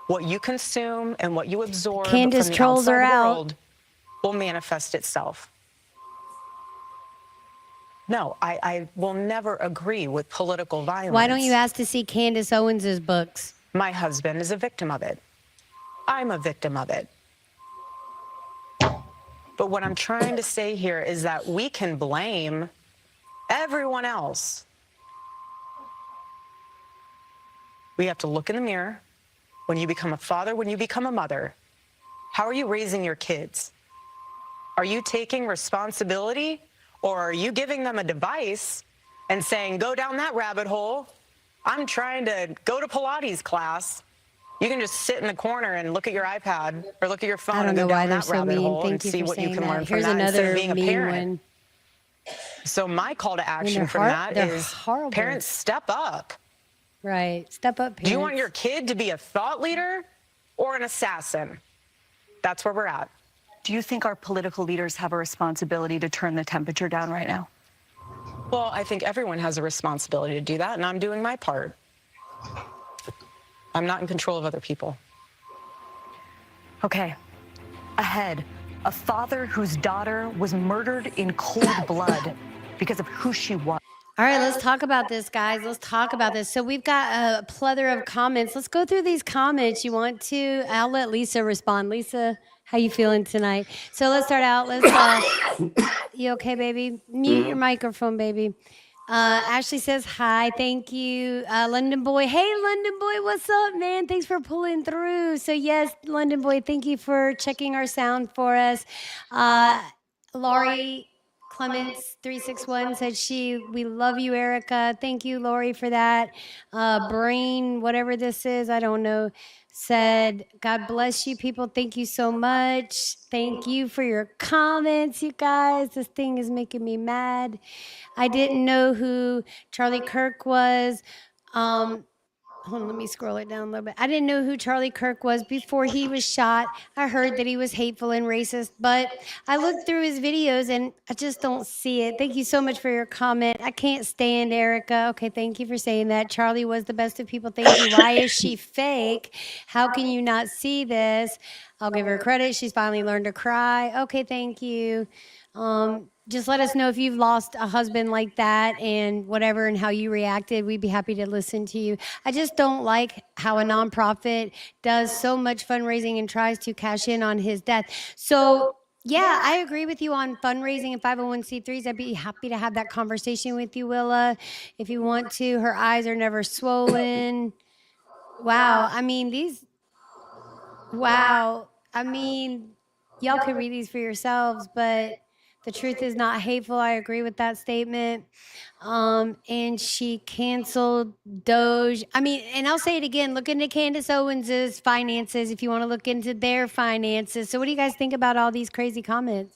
What you consume and what you absorb Candace, from the trolls are outside out. world will manifest itself. No, I will never agree with political violence. Why don't you ask to see Candace Owens's books? My husband is a victim of it. I'm a victim of it. But what I'm trying to say here is that we can blame everyone else. We have to look in the mirror. When you become a father, when you become a mother, how are you raising your kids? Are you taking responsibility, or are you giving them a device and saying, go down that rabbit hole? I'm trying to go to Pilates class. You can just sit in the corner and look at your iPad or look at your I phone don't and know go why down they're that so rabbit mean. hole and Thank you see for what you saying can learn that. from Here's that instead of another being a mean parent. one. So my call to action they're from that they're is horrible. parents, step up. Right. Step up, parents. Do you want your kid to be a thought leader or an assassin? That's where we're at. Do you think our political leaders have a responsibility to turn the temperature down right now? Well, I think everyone has a responsibility to do that, and I'm doing my part. I'm not in control of other people. Okay. Ahead, a father whose daughter was murdered in cold blood because of who she was. All right, let's talk about this, guys. Let's talk about this. So we've got a plethora of comments. Let's go through these comments. You want to? I'll let Lisa respond. Lisa, how you feeling tonight? So let's start out. You okay, baby? Mute your microphone, baby. Ashley says hi. Thank you, London Boy. Hey, London Boy, what's up, man? Thanks for pulling through. So yes, London Boy, thank you for checking our sound for us. Laurie Clements 361 said we love you, Erica. Thank you, Lori, for that. Brain, whatever this is, I don't know, said, God bless you, people. Thank you so much. Thank you for your comments, you guys. This thing is making me mad. I didn't know who Charlie Kirk was. Hold on, let me scroll it down a little bit. I didn't know who Charlie Kirk was before he was shot. I heard that he was hateful and racist, but I looked through his videos and I just don't see it. Thank you so much for your comment. I can't stand Erica. Okay, thank you for saying that. Charlie was the best of people. Thank you. Why is she fake? How can you not see this? I'll give her credit. She's finally learned to cry. Okay, thank you. Just let us know if you've lost a husband like that and whatever and how you reacted. We'd be happy to listen to you. I just don't like how a nonprofit does so much fundraising and tries to cash in on his death. So, yeah, I agree with you on fundraising and 501c3s. I'd be happy to have that conversation with you, Willa, if you want to. Her eyes are never swollen. Wow. I mean, y'all can read these for yourselves, but the truth is not hateful. I agree with that statement. And she canceled Doge. I mean, and I'll say it again, look into Candace Owens's finances if you want to look into their finances. So what do you guys think about all these crazy comments?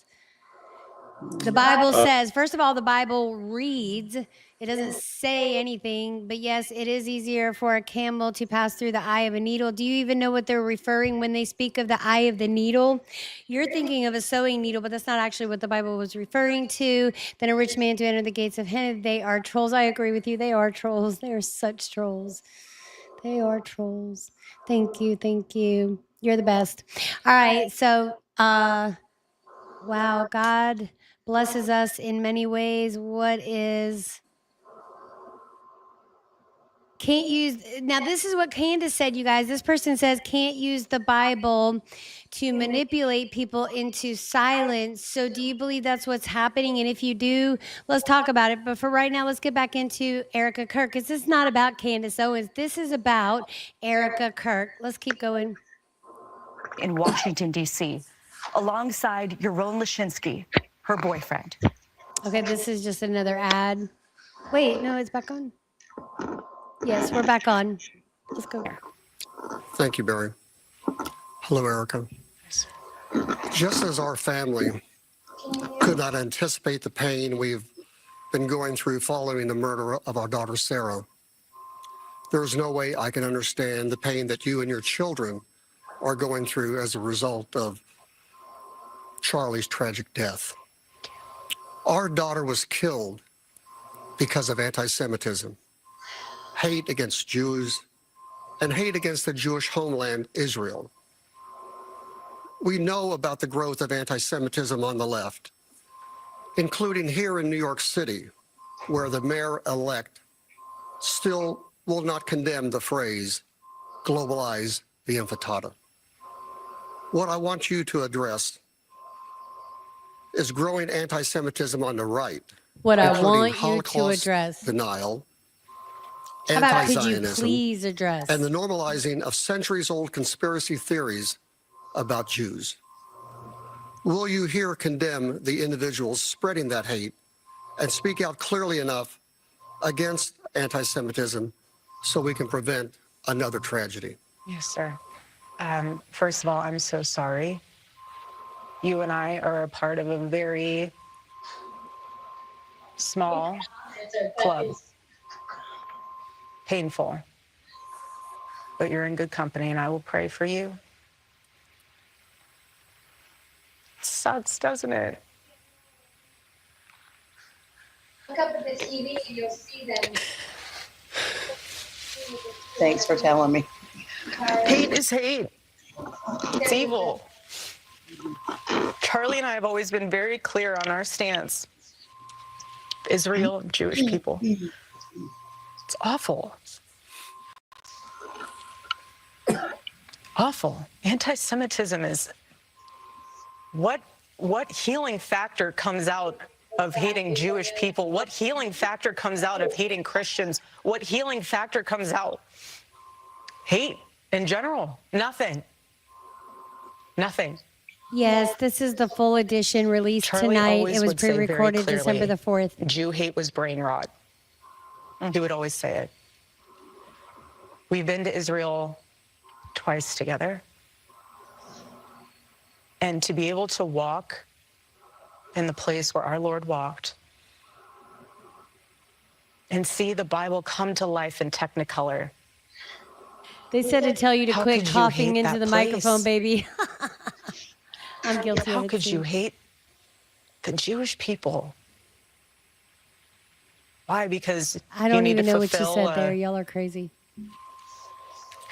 The Bible says, first of all, the Bible reads, it doesn't say anything, but yes, it is easier for a camel to pass through the eye of a needle. Do you even know what they're referring when they speak of the eye of the needle? You're thinking of a sewing needle, but that's not actually what the Bible was referring to. Then a rich man to enter the gates of heaven. They are trolls. I agree with you. They are trolls. They are such trolls. They are trolls. Thank you. Thank you. You're the best. All right. So, wow, God blesses us in many ways. Can't use, now this is what Candace said, you guys. This person says can't use the Bible to manipulate people into silence. So do you believe that's what's happening? And if you do, let's talk about it. But for right now, let's get back into Erika Kirk, because this is not about Candace Owens. This is about Erika Kirk. Let's keep going. In Washington, D.C., alongside Yaron Lashinsky, her boyfriend. Okay, this is just another ad. Wait, no, it's back on. Yes, we're back on. Let's go. Thank you, Barry. Hello, Erica. Just as our family could not anticipate the pain we've been going through following the murder of our daughter, Sarah, there is no way I can understand the pain that you and your children are going through as a result of Charlie's tragic death. Our daughter was killed because of anti-Semitism, hate against Jews, and hate against the Jewish homeland, Israel. We know about the growth of anti-Semitism on the left, including here in New York City, where the mayor-elect still will not condemn the phrase globalize the intifada. What I want you to address is growing anti-Semitism on the right, What I including want you to Holocaust address. denial, How about could you anti-Zionism, please address? and the normalizing of centuries-old conspiracy theories about Jews. Will you here condemn the individuals spreading that hate and speak out clearly enough against anti-Semitism so we can prevent another tragedy? Yes, sir. First of all, I'm so sorry. You and I are a part of a very small club. Painful. But you're in good company, and I will pray for you. It sucks, doesn't it? Look up at the TV and you'll see them. Thanks for telling me. Hate is hate. It's evil. Charlie and I have always been very clear on our stance. Israel, Jewish people. It's awful. Awful. Anti-Semitism is what healing factor comes out of hating Jewish people? What healing factor comes out of hating Christians? What healing factor comes out? Hate in general. Nothing. Nothing. Yes, this is the full edition released Charlie tonight. always It was would say very pre-recorded clearly, December the 4th. Jew hate was brain rot. He would always say it. We've been to Israel twice together. And to be able to walk in the place where our Lord walked and see the Bible come to life in Technicolor. They said to tell you to How quit could you coughing hate into that the place? microphone, baby. I'm guilty How of it could you too. hate the Jewish people? Why? Because I you don't need even to know what you fulfill said there. Y'all are crazy.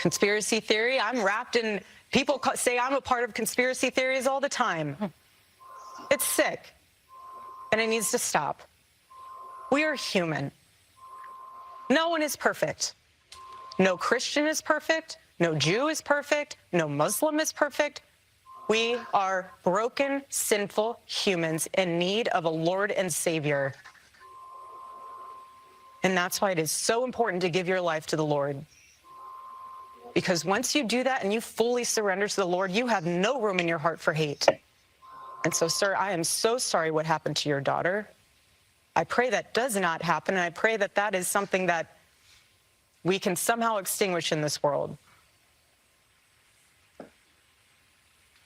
conspiracy theory. I'm wrapped in, people say I'm a part of conspiracy theories all the time. It's sick, and it needs to stop. We are human. No one is perfect. No Christian is perfect. No Jew is perfect. No Muslim is perfect. We are broken, sinful humans in need of a Lord and Savior. And that's why it is so important to give your life to the Lord. Because once you do that and you fully surrender to the Lord, you have no room in your heart for hate. And so, sir, I am so sorry what happened to your daughter. I pray that does not happen, and I pray that that is something that we can somehow extinguish in this world.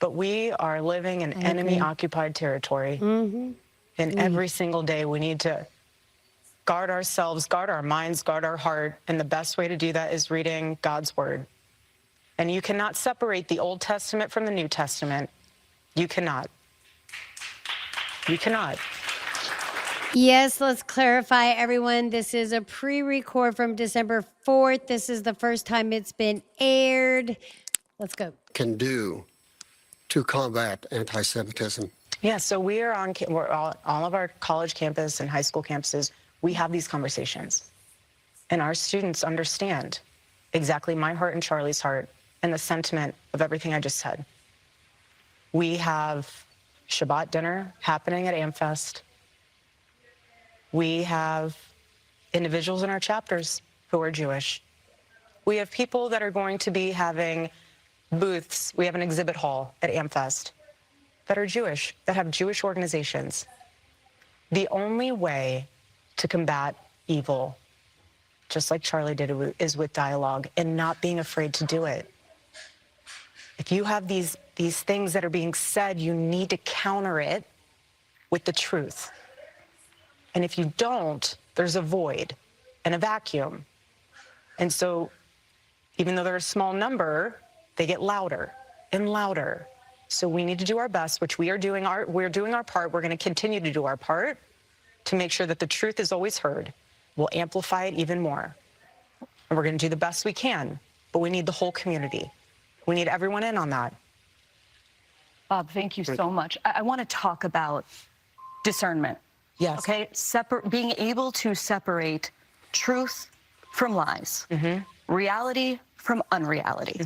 But we are living in enemy-occupied territory. And every single day we need to guard ourselves, guard our minds, guard our heart. And the best way to do that is reading God's word. And you cannot separate the Old Testament from the New Testament. You cannot. You cannot. Yes, let's clarify, everyone. This is a pre-record from December 4th. This is the first time it's been aired. Let's go. Can do to combat anti-Semitism? Yeah, so we're all of our college campus and high school campuses, we have these conversations. And our students understand exactly my heart and Charlie's heart and the sentiment of everything I just said. We have Shabbat dinner happening at AmFest. We have individuals in our chapters who are Jewish. We have people that are going to be having booths. We have an exhibit hall at AmFest that are Jewish, that have Jewish organizations. The only way to combat evil, just like Charlie did, is with dialogue and not being afraid to do it. If you have these things that are being said, you need to counter it with the truth. And if you don't, there's a void and a vacuum. And so even though they're a small number, they get louder and louder. So we need to do our best, which we're doing our part. We're going to continue to do our part to make sure that the truth is always heard. We'll amplify it even more. And we're going to do the best we can, but we need the whole community. We need everyone in on that. Bob, thank you so much. I want to talk about discernment. Yes. Okay, being able to separate truth from lies. reality from unreality.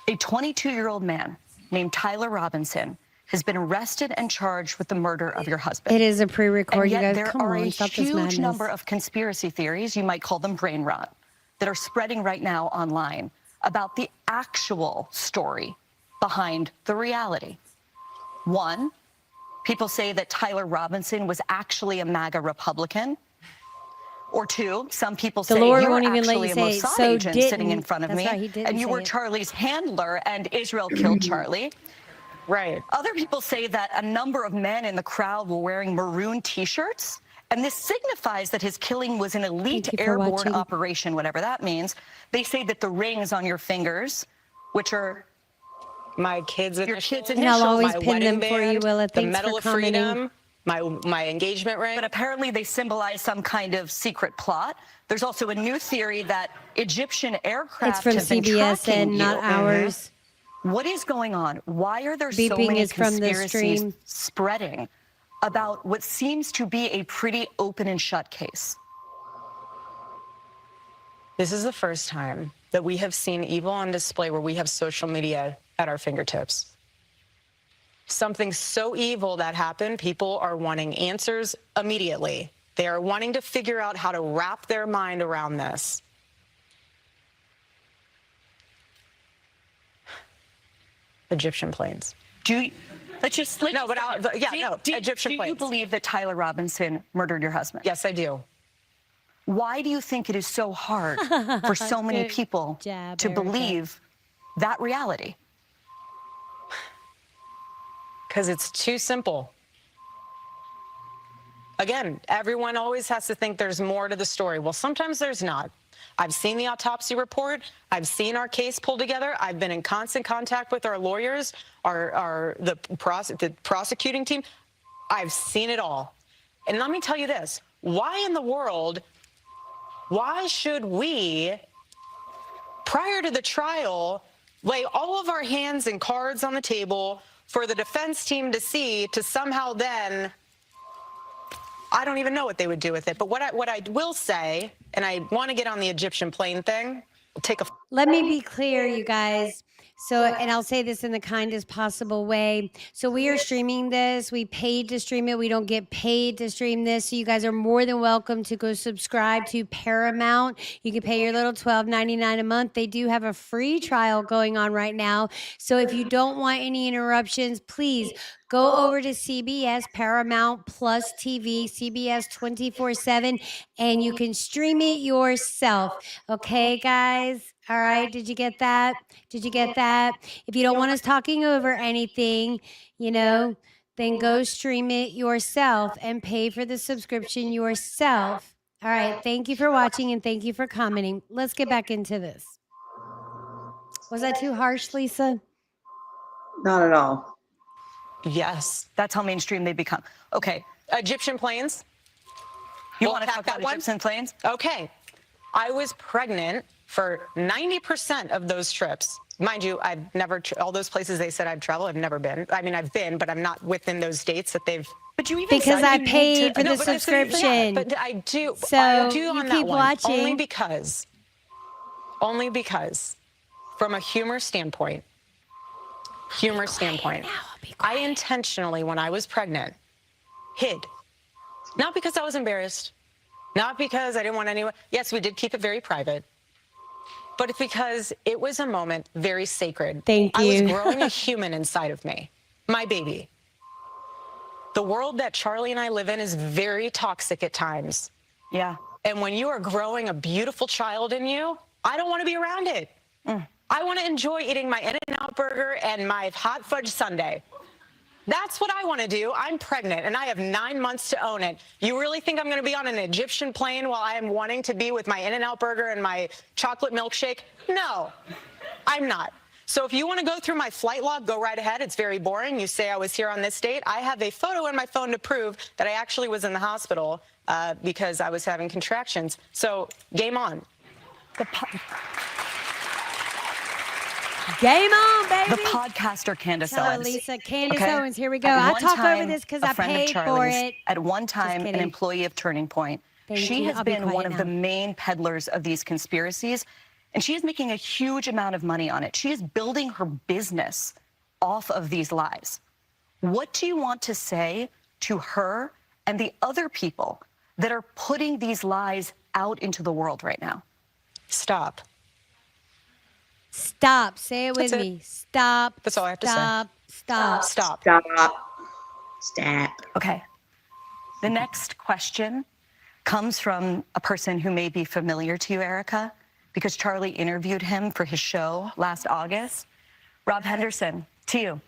A 22-year-old man named Tyler Robinson has been arrested and charged with the murder of your husband. It is a pre-record, And you yet guys. there Come are on, a stop this huge madness. number of conspiracy theories, you might call them brain rot, that are spreading right now online about the actual story behind the reality. One, people say that Tyler Robinson was actually a MAGA Republican. Or two, some people say Lord you were won't even let actually you a say it, Mossad so agent sitting in didn't. front of That's me, right, he didn't and you say were it. Charlie's handler, and Israel killed Charlie. Right. Other people say that a number of men in the crowd were wearing maroon T-shirts, and this signifies that his killing was an elite Thank you for airborne watching. operation, whatever that means. They say that the rings on your fingers, which are My kids' your initials, kids' And I'll initials, always my pin wedding them for you, band, Willa. the Thanks Medal for of commenting. Freedom, my engagement ring. but apparently they symbolize some kind of secret plot. There's also a new theory that Egyptian aircraft It's from have been CBS tracking and not you. ours. What is going on? Why are there so Beeping many is from the conspiracies stream. spreading about what seems to be a pretty open and shut case? This is the first time that we have seen evil on display where we have social media at our fingertips. Something so evil that happened, people are wanting answers immediately. They are wanting to figure out how to wrap their mind around this. Egyptian planes. No, but Egyptian do you planes. believe that Tyler Robinson murdered your husband? Yes, I do. Why do you think it is so hard for so many Good people job, to Erika. believe that reality? Because it's too simple. Again, everyone always has to think there's more to the story. Well, sometimes there's not. I've seen the autopsy report. I've seen our case pulled together. I've been in constant contact with our lawyers, the prosecuting team. I've seen it all. And let me tell you this. Why in the world, why should we, prior to the trial, lay all of our hands and cards on the table for the defense team to see, to somehow then, I don't even know what they would do with it. But what I will say, and I want to get on the Egyptian plane thing, Let me be clear, you guys. So, and I'll say this in the kindest possible way. So we are streaming this. We paid to stream it. We don't get paid to stream this. So you guys are more than welcome to go subscribe to Paramount. You can pay your little $12.99 a month. They do have a free trial going on right now. So if you don't want any interruptions, please go over to CBS, Paramount Plus TV, CBS 24/7, and you can stream it yourself. Okay, guys? All right. Did you get that? Did you get that? If you don't want us talking over anything, then go stream it yourself and pay for the subscription yourself. All right. Thank you for watching and thank you for commenting. Let's get back into this. Was that too harsh, Lisa? Not at all. Yes, that's how mainstream they become. Okay, Egyptian planes. you We'll want to attack talk about that one? Egyptian planes? Okay. I was pregnant for 90% of those trips. Mind you, I've never, all those places they said I've traveled, I've never been. I mean, I've been, but I'm not within those dates that they've. But you even Because said I you need paid to- for No, the but that's- subscription. But I do. So I do you on keep that one. watching. Only because, from a humor standpoint, I intentionally, when I was pregnant, hid. Not because I was embarrassed, not because I didn't want anyone. Yes, we did keep it very private, but it's because it was a moment very sacred. Thank I you. was growing a human inside of me, my baby. The world that Charlie and I live in is very toxic at times. Yeah. And when you are growing a beautiful child in you, I don't want to be around it. I want to enjoy eating my In-N-Out burger and my hot fudge sundae. That's what I want to do. I'm pregnant, and I have 9 months to own it. You really think I'm going to be on an Egyptian plane while I am wanting to be with my In-N-Out burger and my chocolate milkshake? No, I'm not. So if you want to go through my flight log, go right ahead. It's very boring. You say I was here on this date. I have a photo in my phone to prove that I actually was in the hospital because I was having contractions. So game on. Game on, baby. The podcaster Candace Tell her, Owens. Lisa. Candace Okay? Owens, here we go. At I one talk over time, this because a I friend of paid for Charlie's, it. At one time, an kidding. employee of Turning Point. She you. has I'll be been quiet one of now. the main peddlers of these conspiracies, and she is making a huge amount of money on it. She is building her business off of these lies. What do you want to say to her and the other people that are putting these lies out into the world right now? Stop. Stop. Say it with That's it. me. Stop. That's all I have to say. Stop. Stop. Stop. Stop. Okay. The next question comes from a person who may be familiar to you, Erika, because Charlie interviewed him for his show last August. Rob Henderson, to you.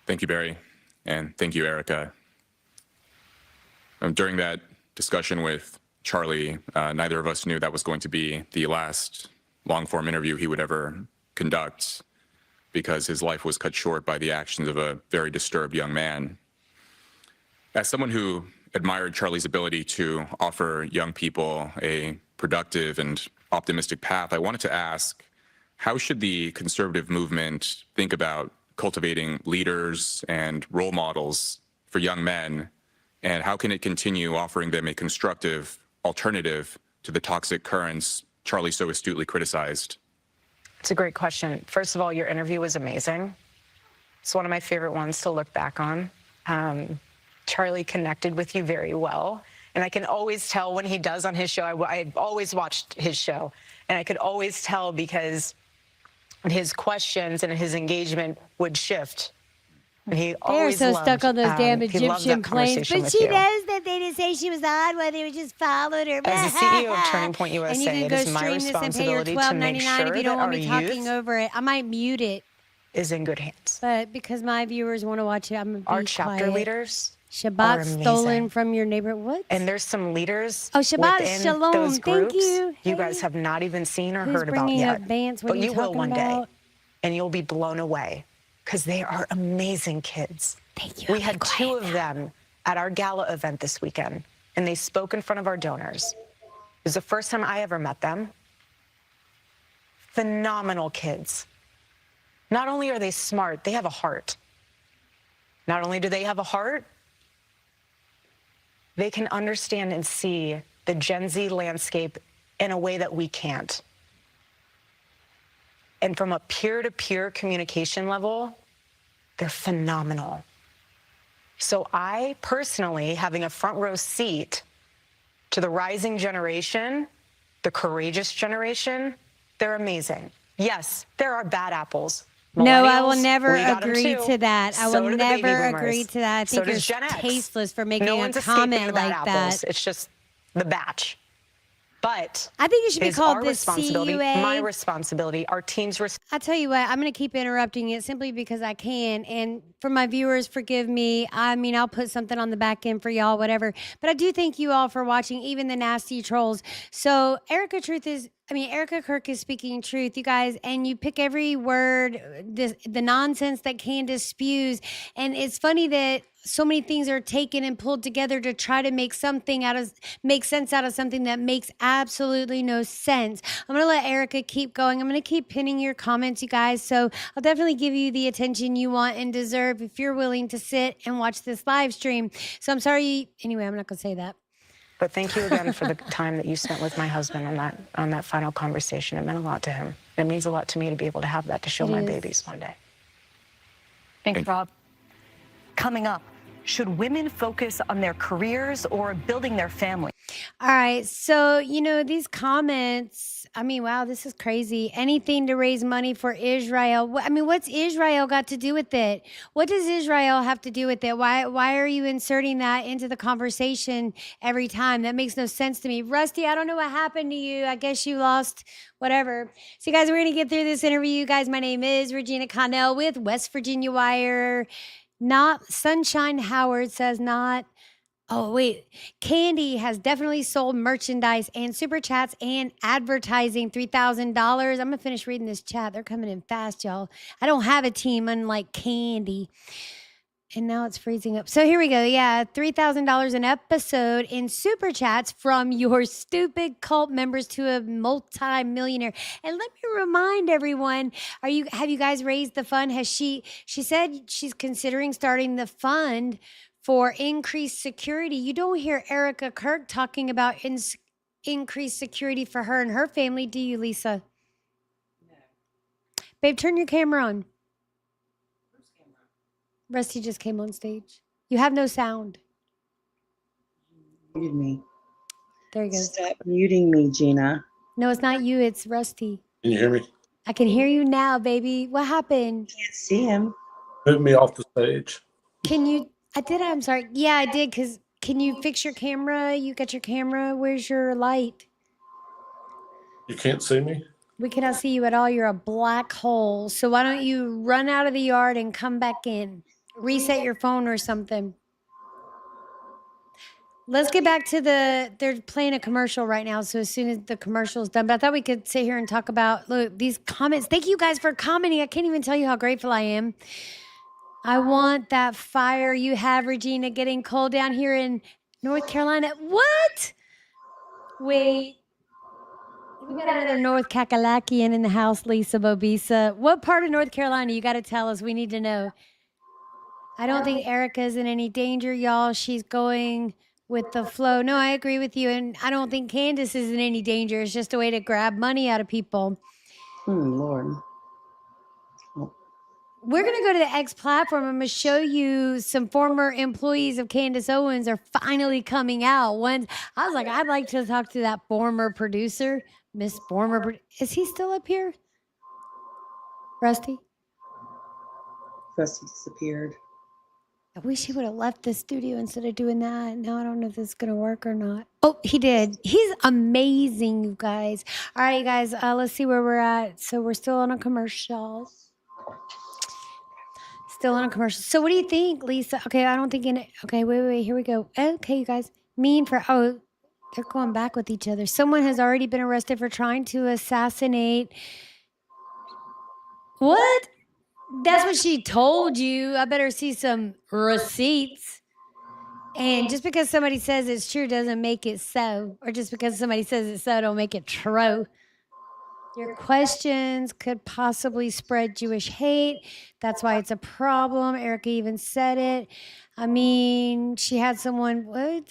Thank you, Barry, and thank you, Erika. During that discussion with Charlie, neither of us knew that was going to be the last long-form interview he would ever conduct, because his life was cut short by the actions of a very disturbed young man. As someone who admired Charlie's ability to offer young people a productive and optimistic path, I wanted to ask, how should the conservative movement think about cultivating leaders and role models for young men, and how can it continue offering them a constructive alternative to the toxic currents Charlie so astutely criticized? It's a great question. First of all, your interview was amazing. It's one of my favorite ones to look back on. Charlie connected with you very well. And I can always tell when he does on his show. I've always watched his show. And I could always tell because his questions and his engagement would shift. And he They're always so loved, stuck on those damn he loved Egyptian that planes. conversation But with she you. knows that they didn't say she was odd, whether it was just followed her. As the CEO of Turning Point USA, and you can it go is my stream this and pay your responsibility to make $12.99 sure if you that don't want our me talking youth over it. I might mute it. is in good hands. But because my viewers want to watch it, I'm going to be Our chapter quiet. leaders are Shabbat amazing. stolen from your neighbor. What? And there's some leaders Oh, Shabbat within Shalom. those Thank groups you. you Hey. guys have not even seen or Who's heard about bringing yet. up Vance? What But are you you will talking one about? day, and you'll be blown away because they are amazing kids. Thank you. We I'll had be two quiet of now. them at our gala event this weekend, and they spoke in front of our donors. It was the first time I ever met them. Phenomenal kids. Not only are they smart, they have a heart. Not only do they have a heart, they can understand and see the Gen Z landscape in a way that we can't. And from a peer-to-peer communication level, they're phenomenal. So I personally, having a front row seat to the rising generation, the courageous generation, they're amazing. Yes, there are bad apples. No, I will Millennials, never we got 'em agree too. to that. I So will do the baby never boomers. agree to that. I So think does you're Gen X. tasteless for making No a one's escaping comment the bad like apples. that. It's just the batch. But I think it should be is called our the responsibility, CUA. my responsibility, our team's responsibility. I tell you what, I'm going to keep interrupting it simply because I can. And for my viewers, forgive me. I mean, I'll put something on the back end for y'all, whatever. But I do thank you all for watching, even the nasty trolls. So Erika Kirk is speaking truth, you guys, and you pick every word, the nonsense that Candace spews. And it's funny that so many things are taken and pulled together to try to make sense out of something that makes absolutely no sense. I'm going to let Erika keep going. I'm going to keep pinning your comments, you guys. So I'll definitely give you the attention you want and deserve if you're willing to sit and watch this live stream. So I'm sorry. Anyway, I'm not going to say that. But thank you again for the time that you spent with my husband on that final conversation. It meant a lot to him. It means a lot to me to be able to have that to show my babies one day. Thanks, Rob. Coming up, should women focus on their careers or building their family? All right. So, these comments, wow, this is crazy. Anything to raise money for Israel. What's Israel got to do with it? What does Israel have to do with it? Why are you inserting that into the conversation every time? That makes no sense to me. Rusty, I don't know what happened to you. I guess you lost whatever. So, guys, we're going to get through this interview. You guys, my name is Regina Connell with West Virginia Wire. Not Sunshine Howard says not. Oh, wait. Candy has definitely sold merchandise and super chats and advertising $3,000. I'm going to finish reading this chat. They're coming in fast, y'all. I don't have a team unlike Candy. And now it's freezing up. So here we go. Yeah, $3,000 an episode in super chats from your stupid cult members to a multi-millionaire. And let me remind everyone, have you guys raised the fund? She said she's considering starting the fund for increased security. You don't hear Erika Kirk talking about increased security for her and her family, do you, Lisa? No. Babe, turn your camera on. Whose camera? Rusty just came on stage. You have no sound. Muted me. There you go. Stop muting me, Gina. No, it's not you. It's Rusty. Can you hear me? I can hear you now, baby. What happened? Can't see him. Move me off the stage. Can you? I did. I'm sorry. Yeah, I did. Because can you fix your camera? You got your camera. Where's your light? You can't see me? We cannot see you at all. You're a black hole. So why don't you run out of the yard and come back in? Reset your phone or something. Let's get back to they're playing a commercial right now. So as soon as the commercial's done, but I thought we could sit here and talk about, look, these comments. Thank you guys for commenting. I can't even tell you how grateful I am. I want that fire you have, Regina, getting cold down here in North Carolina. What? Wait. We got another North Kakalakian in the house, Lisa Bobisa. What part of North Carolina? You got to tell us. We need to know. I don't think Erica's in any danger, y'all. She's going with the flow. No, I agree with you. And I don't think Candace is in any danger. It's just a way to grab money out of people. Lord. We're going to go to the X platform. I'm going to show you some former employees of Candace Owens are finally coming out. One, I was like, I'd like to talk to that former producer, Miss Former. Is he still up here? Rusty? Rusty disappeared. I wish he would have left the studio instead of doing that. Now I don't know if this is going to work or not. Oh, he did. He's amazing, you guys. All right, you guys, let's see where we're at. So we're still on a commercial. Still on a commercial. So what do you think, Lisa? Okay, I don't think in it. Okay, wait. Here we go. Okay, you guys. They're going back with each other. Someone has already been arrested for trying to assassinate. What? That's what she told you. I better see some receipts. And just because somebody says it's true doesn't make it so. Or just because somebody says it's so don't make it true. Your questions could possibly spread Jewish hate. That's why it's a problem. Erika even said it. I mean, she had someone, what?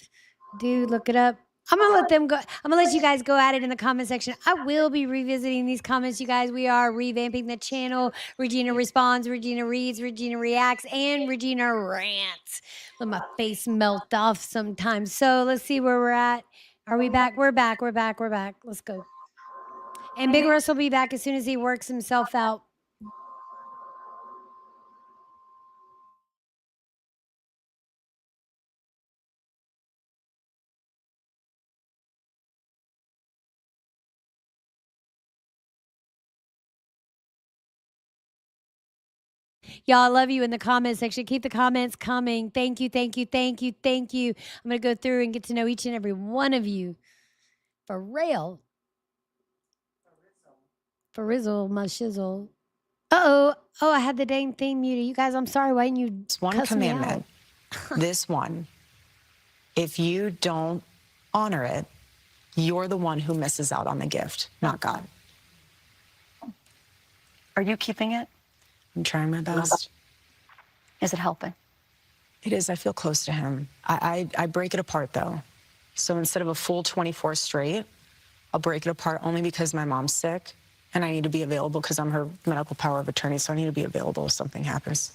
Dude, look it up. I'm going to let them go. I'm going to let you guys go at it in the comment section. I will be revisiting these comments, you guys. We are revamping the channel. Regina responds, Regina reads, Regina reacts, and Regina rants. Let my face melt off sometimes. So let's see where we're at. Are we back? We're back. Let's go. And Big Russ will be back as soon as he works himself out. Y'all, I love you in the comment section. Keep the comments coming. Thank you. I'm going to go through and get to know each and every one of you. For real. For Rizzle, my shizzle. Oh, I had the dang thing muted. You guys, I'm sorry. Why didn't you It's one cuss me commandment. This one. If you don't honor it, you're the one who misses out on the gift, not God. Are you keeping it? I'm trying my best. Is it helping? It is. I feel close to him. I break it apart, though. So instead of a full 24 straight, I'll break it apart only because my mom's sick, and I need to be available because I'm her medical power of attorney, so I need to be available if something happens.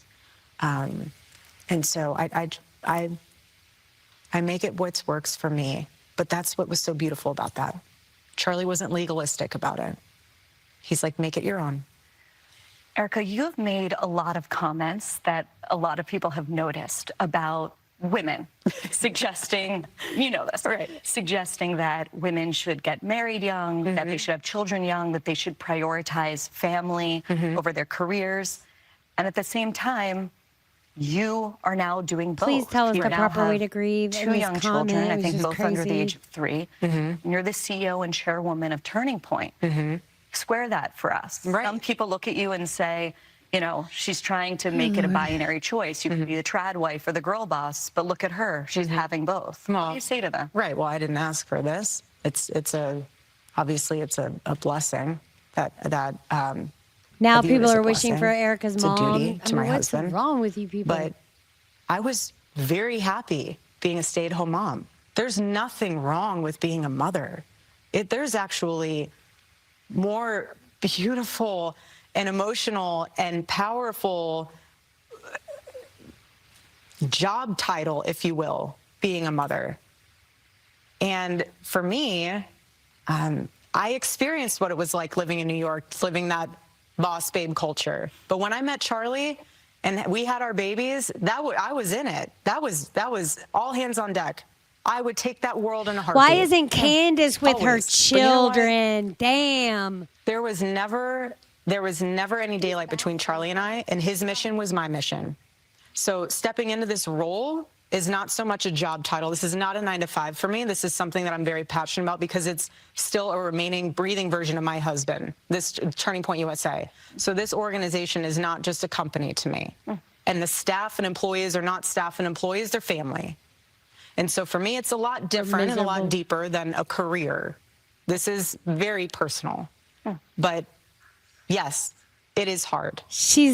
And so I make it what works for me, but that's what was so beautiful about that. Charlie wasn't legalistic about it. He's like, make it your own. Erika, you have made a lot of comments that a lot of people have noticed about women, suggesting, you know this, right? Suggesting that women should get married young, that they should have children young, that they should prioritize family over their careers. And at the same time, you are now doing both. Please tell us You the now proper way have to grieve. two young children, I think both under the crazy. age of 3. And you're the CEO and chairwoman of Turning Point. Square that for us. Right. Some people look at you and say, you know, she's trying to make it a binary choice. You can be the trad wife or the girl boss, but look at her. She's having both. What do you say to them? Right. Well, I didn't ask for this. Obviously it's a blessing that Now I view it people as a are wishing blessing. for Erika's It's a mom. duty to my what's husband. wrong with you people? But I was very happy being a stay-at-home mom. There's nothing wrong with being a mother. There's actually more beautiful and emotional and powerful job title, if you will, being a mother. And for me, I experienced what it was like living in New York, living that boss babe culture. But when I met Charlie and we had our babies, I was in it. That was all hands on deck. I would take that world in a heartbeat. Why isn't Candace with her Always. But you know what? children? Damn. There was never any daylight between Charlie and I, and his mission was my mission. So stepping into this role is not so much a job title. This is not a 9-to-5 for me. This is something that I'm very passionate about because it's still a remaining breathing version of my husband, this Turning Point USA. So this organization is not just a company to me. And the staff and employees are not staff and employees, they're family. And so for me, it's a lot different and a lot deeper than a career. This is very personal. But yes, it is hard.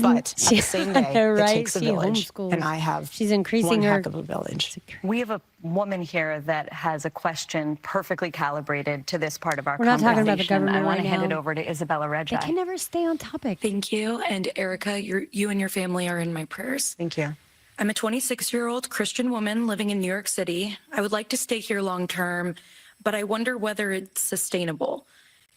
But at the same day, it takes a village. And I have one heck of a village. We have a woman here that has a question perfectly calibrated to this part of our We're not conversation. talking about the government I want right to hand now. it over to Isabella Reggi. They can never stay on topic. Thank you. And Erika, you and your family are in my prayers. Thank you. I'm a 26-year-old Christian woman living in New York City. I would like to stay here long term, but I wonder whether it's sustainable.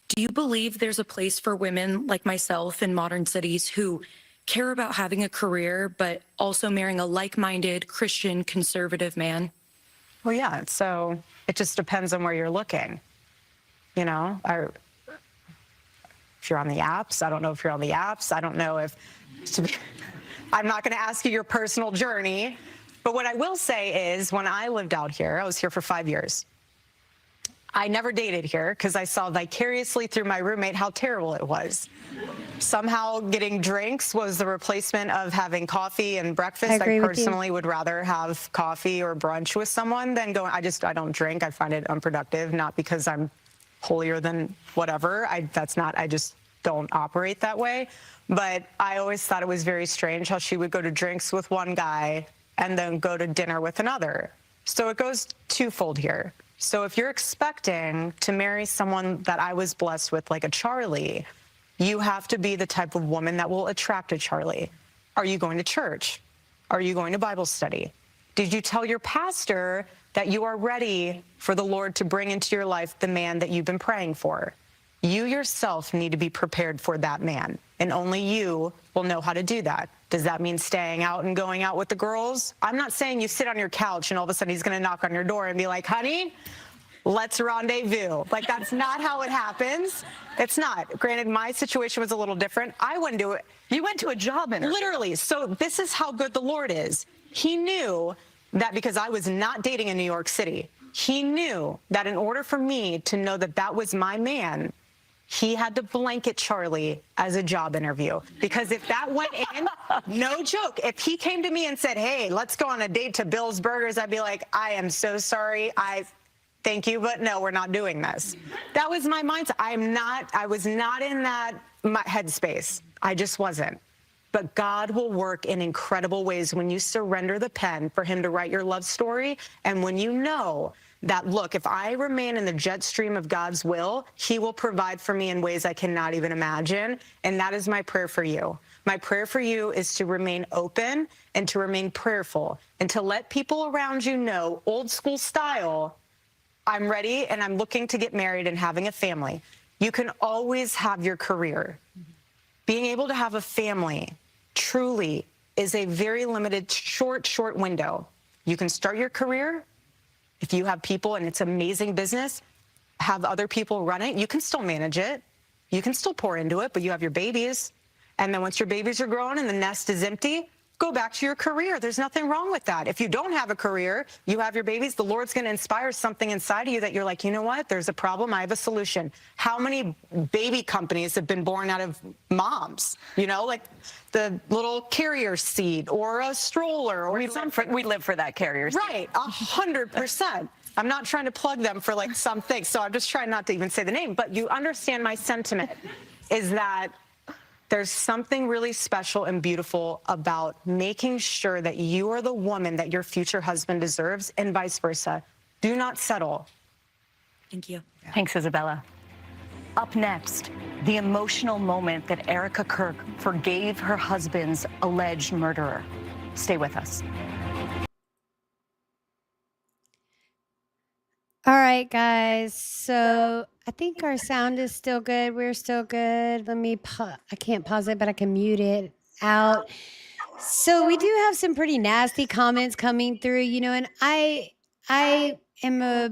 Do you believe there's a place for women like myself in modern cities who care about having a career, but also marrying a like-minded Christian conservative man? Well, yeah. So it just depends on where you're looking. You know, if you're on the apps, I don't know if you're on the apps. I don't know if, I'm not going to ask you your personal journey. But what I will say is when I lived out here, I was here for 5 years. I never dated here because I saw vicariously through my roommate how terrible it was. Somehow getting drinks was the replacement of having coffee and breakfast. I personally would rather have coffee or brunch with someone than go. I don't drink. I find it unproductive, not because I'm holier than whatever. I just don't operate that way. But I always thought it was very strange how she would go to drinks with one guy and then go to dinner with another. So it goes twofold here. So if you're expecting to marry someone that I was blessed with, like a Charlie, you have to be the type of woman that will attract a Charlie. Are you going to church? Are you going to Bible study? Did you tell your pastor that you are ready for the Lord to bring into your life the man that you've been praying for? You yourself need to be prepared for that man, and only you will know how to do that. Does that mean staying out and going out with the girls? I'm not saying you sit on your couch and all of a sudden he's going to knock on your door and be like, honey, let's rendezvous. Like, that's not how it happens. It's not. Granted, my situation was a little different. I wouldn't do it. You went to a job interview. Literally. So this is how good the Lord is. He knew that because I was not dating in New York City, he knew that in order for me to know that that was my man, he had to blanket Charlie as a job interview. Because if that went in, no joke, if he came to me and said, hey, let's go on a date to Bill's Burgers, I'd be like, I am so sorry. Thank you, but no, we're not doing this. That was my mindset. I was not in that headspace. I just wasn't. But God will work in incredible ways when you surrender the pen for him to write your love story. And when you know that, look, if I remain in the jet stream of God's will, he will provide for me in ways I cannot even imagine. And that is my prayer for you. My prayer for you is to remain open and to remain prayerful and to let people around you know, old school style, I'm ready and I'm looking to get married and having a family. You can always have your career. Being able to have a family truly is a very limited, short window. You can start your career. If you have people and it's amazing business, have other people run it, you can still manage it. You can still pour into it, but you have your babies. And then once your babies are grown and the nest is empty, go back to your career. There's nothing wrong with that. If you don't have a career, you have your babies, the Lord's going to inspire something inside of you that you're like, you know what? There's a problem. I have a solution. How many baby companies have been born out of moms? You know, like the little carrier seat or a stroller or something. We live for that carrier seat. Right, 100%. I'm not trying to plug them for like something, so I'm just trying not to even say the name, but you understand my sentiment is that There's something really special and beautiful about making sure that you are the woman that your future husband deserves and vice versa. Do not settle. Thank you. Thanks, Isabella. Up next, the emotional moment that Erika Kirk forgave her husband's alleged murderer. Stay with us. All right, guys. So I think our sound is still good. We're still good. Let me, I can't pause it, but I can mute it out. So we do have some pretty nasty comments coming through, and I am a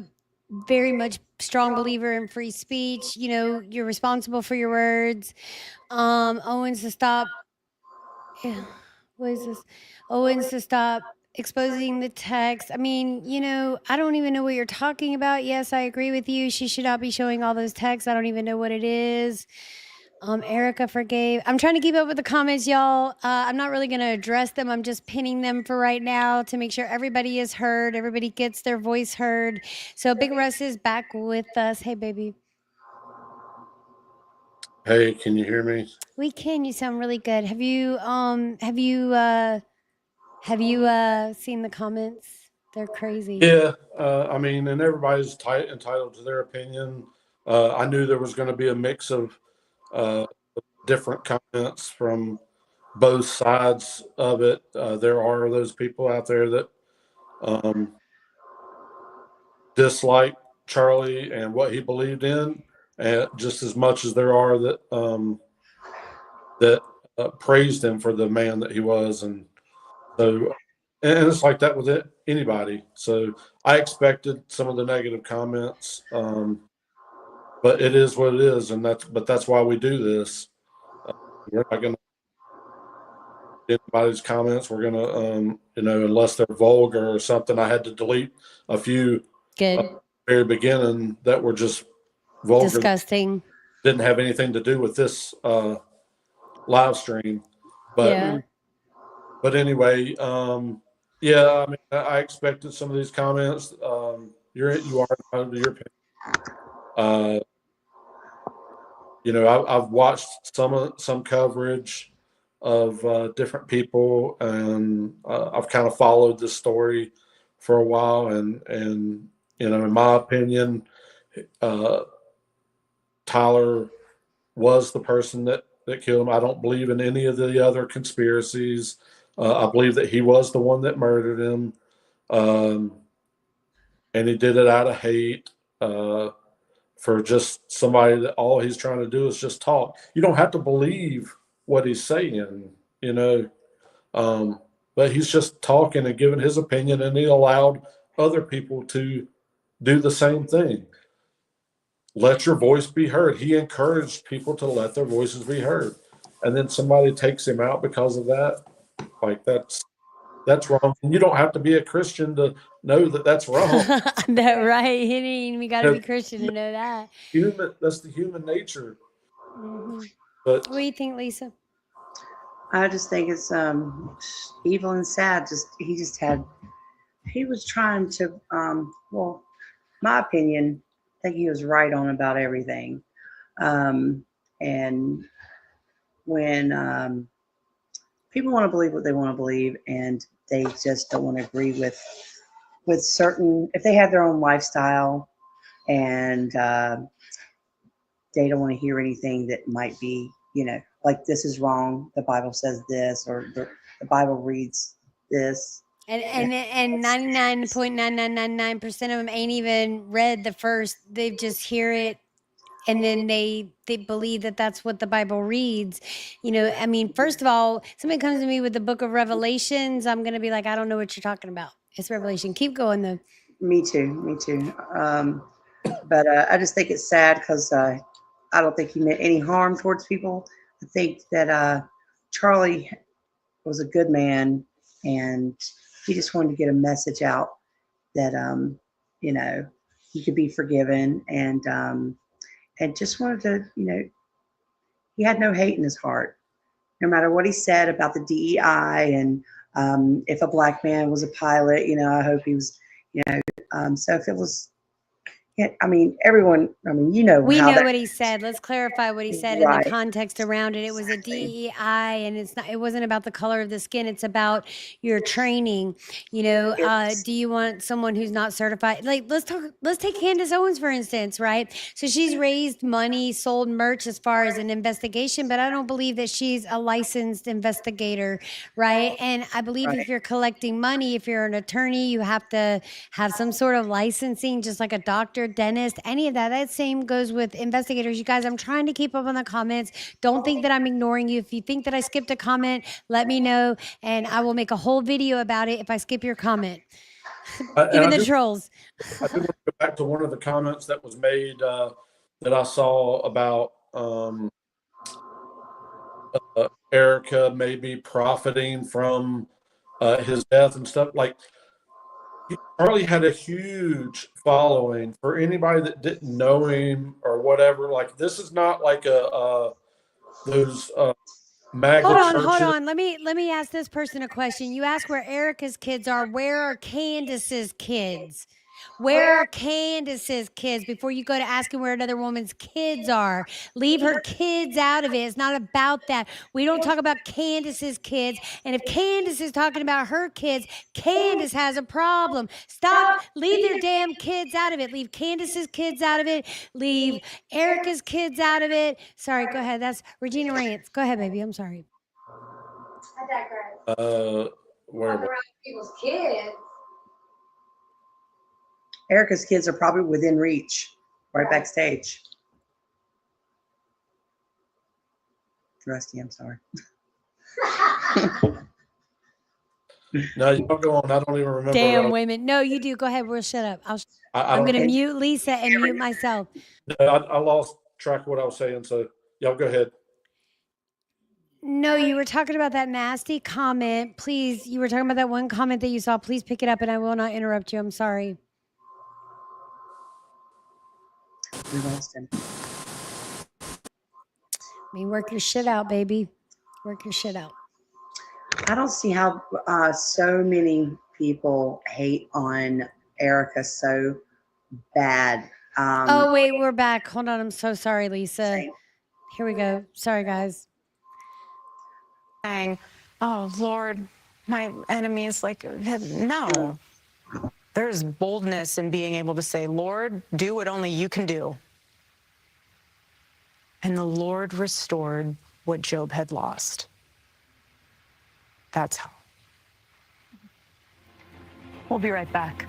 very much strong believer in free speech. You're responsible for your words. Owens to stop. What is this? Owens to stop exposing the text. I mean, I don't even know what you're talking about. Yes, I agree with you. She should not be showing all those texts. I don't even know what it is. Erika forgave. I'm trying to keep up with the comments, y'all. I'm not really going to address them. I'm just pinning them for right now to make sure everybody is heard. Everybody gets their voice heard. So Big Russ is back with us. Hey, baby. Hey, can you hear me? We can. You sound really good. Have you seen the comments? They're crazy. Yeah, I mean, and everybody's entitled to their opinion. I knew there was going to be a mix of different comments from both sides of it. There are those people out there that dislike Charlie and what he believed in, and just as much as there are that praised him for the man that he was. And so, and it's like that with anybody. So I expected some of the negative comments, but it is what it is, and that's why we do this. We're not going to anybody's comments. We're going to, unless they're vulgar or something. I had to delete a few very beginning that were just vulgar, disgusting. Didn't have anything to do with this live stream, but anyway, yeah. I mean, I expected some of these comments. You are entitled to your opinion. I've watched some coverage of different people, and I've kind of followed this story for a while, and in my opinion, Tyler was the person that killed him. I don't believe in any of the other conspiracies. I believe that he was the one that murdered him, and he did it out of hate for just somebody that all he's trying to do is just talk. You don't have to believe what he's saying, but he's just talking and giving his opinion, and he allowed other people to do the same thing. Let your voice be heard. He encouraged people to let their voices be heard. And then somebody takes him out because of that. Like that's wrong. And you don't have to be a Christian to know that that's wrong. That right. We got to be Christian to know that. That's the human nature. Mm-hmm. But what do you think, Lisa? I just think it's evil and sad. He was trying to, well, my opinion, I think he was right on about everything. And when people want to believe what they want to believe, and they just don't want to agree with certain, if they have their own lifestyle, and they don't want to hear anything that might be, like this is wrong, the Bible says this, or the Bible reads this. And 99.9999% of them ain't even read the first. They just hear it, and then they believe that that's what the Bible reads. I mean, first of all, somebody comes to me with the book of Revelations, I'm going to be like, I don't know what you're talking about. It's Revelation. Keep going, though. Me too. But I just think it's sad because I don't think he meant any harm towards people. I think that Charlie was a good man, and he just wanted to get a message out that, he could be forgiven, and just wanted to, he had no hate in his heart, no matter what he said about the DEI, and if a black man was a pilot, I hope he was, so if it was, I mean, everyone, I mean, you know We how know that what he said. Let's clarify what he said in the context around it. It was a DEI, and it wasn't about the color of the skin. It's about your training. You know, do you want someone who's not certified? Like, let's take Candace Owens, for instance, right? So she's raised money, sold merch as far as an investigation, but I don't believe that she's a licensed investigator, right? And I believe if you're collecting money, if you're an attorney, you have to have some sort of licensing, just like a doctor, dentist, any of that. That same goes with investigators. You guys, I'm trying to keep up on the comments. Don't think that I'm ignoring you. If you think that I skipped a comment, let me know, and I will make a whole video about it if I skip your comment. Even the trolls. I do want to go back to one of the comments that was made that I saw about Erika maybe profiting from his death and stuff. Like, Charlie had a huge following. For anybody that didn't know him or whatever, like, this is not like those MAGA Hold on. Let me ask this person a question. You ask where Erica's kids are. Where are Candace's kids? Where are Candace's kids before you go to asking where another woman's kids are? Leave her kids out of it. It's not about that. We don't talk about Candace's kids. And if Candace is talking about her kids, Candace has a problem. Stop. Leave their damn kids out of it. Leave Candace's kids out of it. Leave Erica's kids out of it. Sorry, go ahead. That's Regina Rants. Go ahead, baby. I'm sorry. I digress. Where Around people's kids. Erica's kids are probably within reach, right backstage. Rusty, I'm sorry. No, you don't go on. I don't even remember. Damn women. No, you do. Go ahead. We'll shut up. I'm going to mute Lisa and mute myself. I lost track of what I was saying, so y'all go ahead. No, you were talking about that nasty comment. Please, you were talking about that one comment that you saw. Please pick it up, and I will not interrupt you. I'm sorry. We lost him. I mean, work your shit out, baby. Work your shit out. I don't see how so many people hate on Erika so bad. Oh, wait, we're back. Hold on. I'm so sorry, Lisa. Here we go. Sorry, guys. Saying, oh, Lord, my enemies, like, no. There's boldness in being able to say, Lord, do what only you can do. And the Lord restored what Job had lost. That's how. We'll be right back.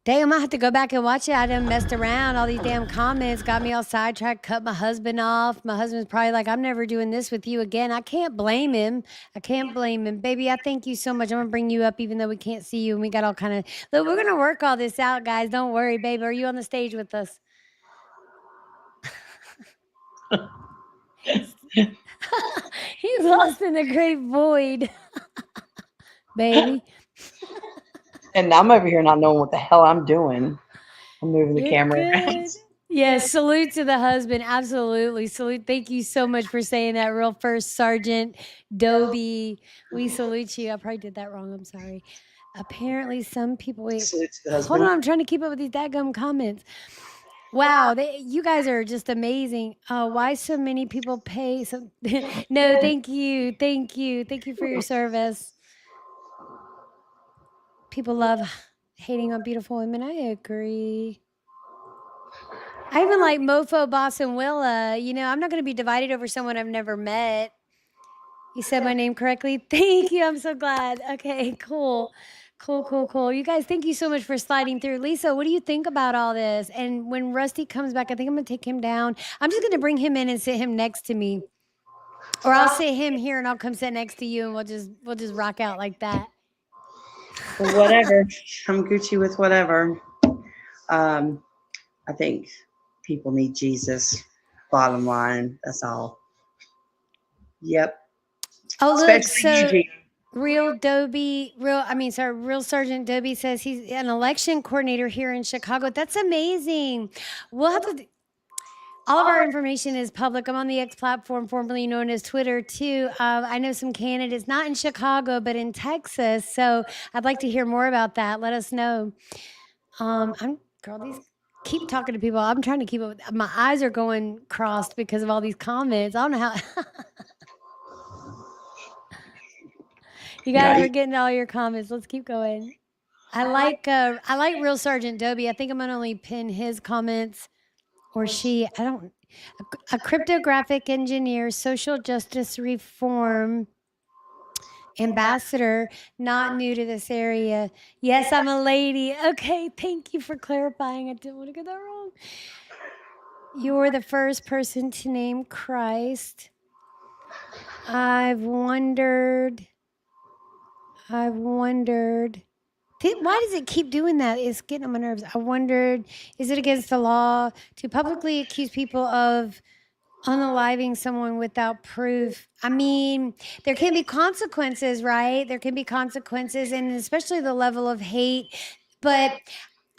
Damn, I have to go back and watch it. I done messed around. All these damn comments got me all sidetracked, cut my husband off. My husband's probably like, I'm never doing this with you again. I can't blame him. Baby, I thank you so much. I'm going to bring you up even though we can't see you. And we got all kind of, look, we're going to work all this out, guys. Don't worry, baby. Are you on the stage with us? He's lost in the great void. Baby. And I'm over here not knowing what the hell I'm doing. I'm moving the camera around. Yes, salute to the husband. Absolutely. Salute. Thank you so much for saying that. Real First Sergeant Dobie. We salute you. I probably did that wrong. I'm sorry. Apparently some people wait. Hold on, I'm trying to keep up with these dadgum comments. Wow, you guys are just amazing. Why so many people pay? No, thank you. Thank you for your service. People love hating on beautiful women. I agree. I even like Mofo, Boss, and Willa. You know, I'm not going to be divided over someone I've never met. You said my name correctly. Thank you. I'm so glad. Okay, cool. You guys, thank you so much for sliding through. Lisa, what do you think about all this? And when Rusty comes back, I think I'm going to take him down. I'm just going to bring him in and sit him next to me. Or I'll sit him here and I'll come sit next to you and we'll just rock out like that. Whatever. I'm Gucci with whatever. I think people need Jesus. Bottom line. That's all. Yep. Oh, look, Especially so Real Sergeant Dobie says he's an election coordinator here in Chicago. That's amazing. We'll have to. All of our information is public. I'm on the X platform, formerly known as Twitter, too. I know some candidates, not in Chicago, but in Texas. So I'd like to hear more about that. Let us know. These keep talking to people. I'm trying to keep up. My eyes are going crossed because of all these comments. I don't know how. You guys are getting all your comments. Let's keep going. I like Real Sergeant Dobie. I think I'm gonna only pin his comments or she. I don't. A cryptographic engineer, social justice reform ambassador, not new to this area. Yes, I'm a lady. Okay, thank you for clarifying. I didn't want to get that wrong. You're the first person to name Christ. I've wondered. Why does it keep doing that? It's getting on my nerves. I wondered, is it against the law to publicly accuse people of unaliving someone without proof? I mean, there can be consequences, right? There can be consequences, and especially the level of hate. But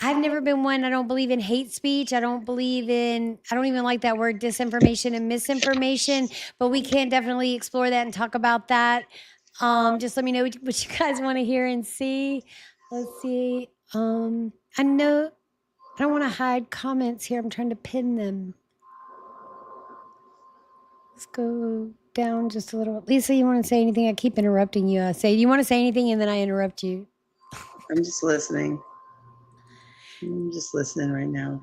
I've never been one. I don't believe in hate speech. I don't even like that word disinformation and misinformation, but we can definitely explore that and talk about that. Just let me know what you guys want to hear and see. Let's see. I know I don't want to hide comments here. I'm trying to pin them. Let's go down just a little. Lisa, you want to say anything? I keep interrupting you. You want to say anything and then I interrupt you. I'm just listening. I'm just listening right now.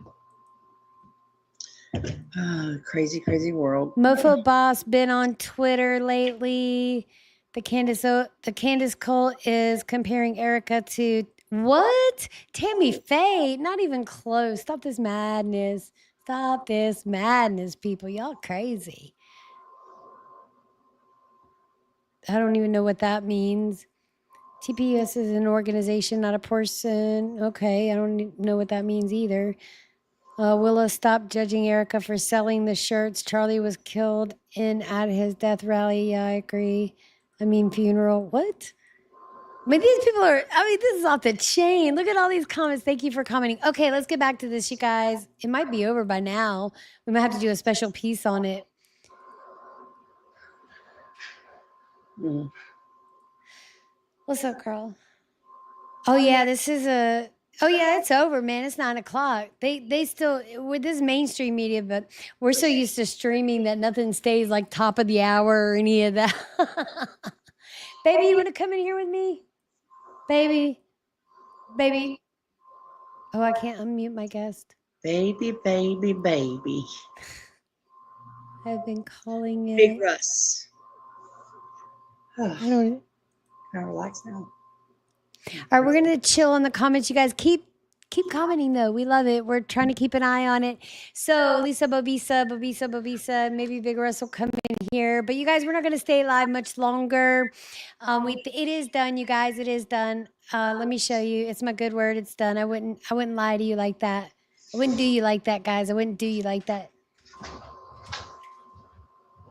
Crazy, crazy world. Mofo Boss been on Twitter lately. The Candace cult is comparing Erika to what? Tammy Faye? Not even close. Stop this madness. Stop this madness, people. Y'all crazy. I don't even know what that means. TPUS is an organization, not a person. Okay, I don't know what that means either. Willa, stop judging Erika for selling the shirts. Charlie was killed at his death rally. Yeah, I agree. Funeral. What? These people are, this is off the chain. Look at all these comments. Thank you for commenting. Okay, let's get back to this, you guys. It might be over by now. We might have to do a special piece on it. What's up, Carl? Oh, yeah, it's over, man. It's 9:00. They still, with this mainstream media, but we're so used to streaming that nothing stays like top of the hour or any of that. Baby, you want to come in here with me? Baby. Oh, I can't unmute my guest. Baby. I've been calling it. Big Russ. I don't. Can I relax now? All right, we're gonna chill in the comments. You guys keep commenting though. We love it. We're trying to keep an eye on it. So Lisa Bobisa, maybe Big Russ will come in here. But you guys, we're not gonna stay live much longer. It is done, you guys. It is done. Let me show you. It's my good word. It's done. I wouldn't lie to you like that. I wouldn't do you like that, guys. I wouldn't do you like that.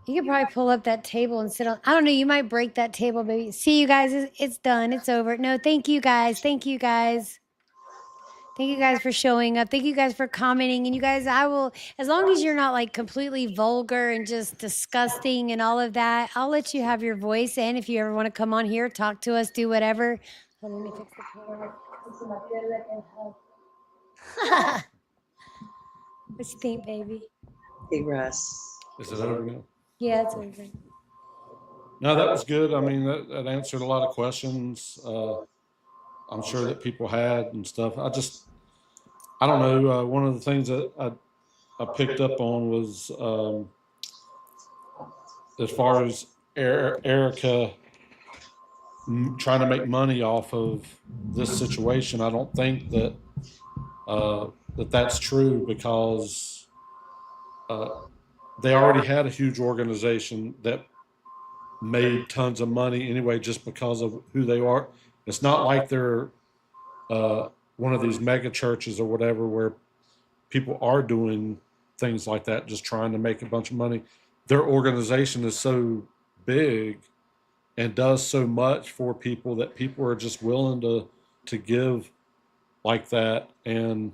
You could probably pull up that table and sit on. I don't know. You might break that table, baby. See, you guys, it's done. It's over. No, thank you guys. Thank you guys for showing up. Thank you guys for commenting. And you guys, I will, as long as you're not like completely vulgar and just disgusting and all of that, I'll let you have your voice. And if you ever want to come on here, talk to us, do whatever. Hold on, let me fix the camera. What you think, baby? Big Russ. Is it over now? Yeah, it's over. No, that was good. That answered a lot of questions. I'm sure that people had and stuff. I don't know. One of the things that I picked up on was as far as Erika trying to make money off of this situation. I don't think that that's true because they already had a huge organization that made tons of money anyway just because of who they are. It's not like they're one of these mega churches or whatever where people are doing things like that, just trying to make a bunch of money. Their organization is so big and does so much for people that people are just willing to give like that. And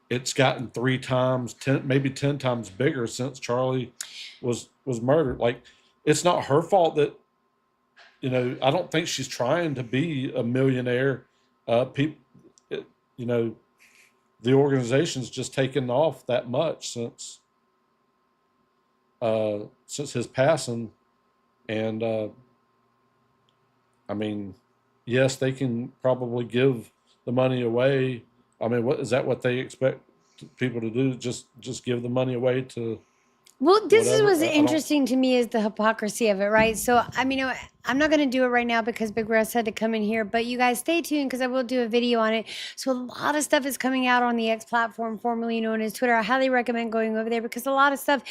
it's gotten 3 times, 10, maybe 10 times bigger since Charlie was murdered. Like, it's not her fault that, you know, I don't think she's trying to be a millionaire. You know, the organization's just taken off that much since his passing. And I mean, yes, they can probably give the money away. I mean, what is that what they expect people to do? Just give the money away to Well, this is whatever? what's I don't- interesting to me is the hypocrisy of it, right? So, I mean, I'm not going to do it right now because Big Russ had to come in here, but you guys stay tuned because I will do a video on it. So, a lot of stuff is coming out on the X platform, formerly known as Twitter. I highly recommend going over there because a lot of stuff,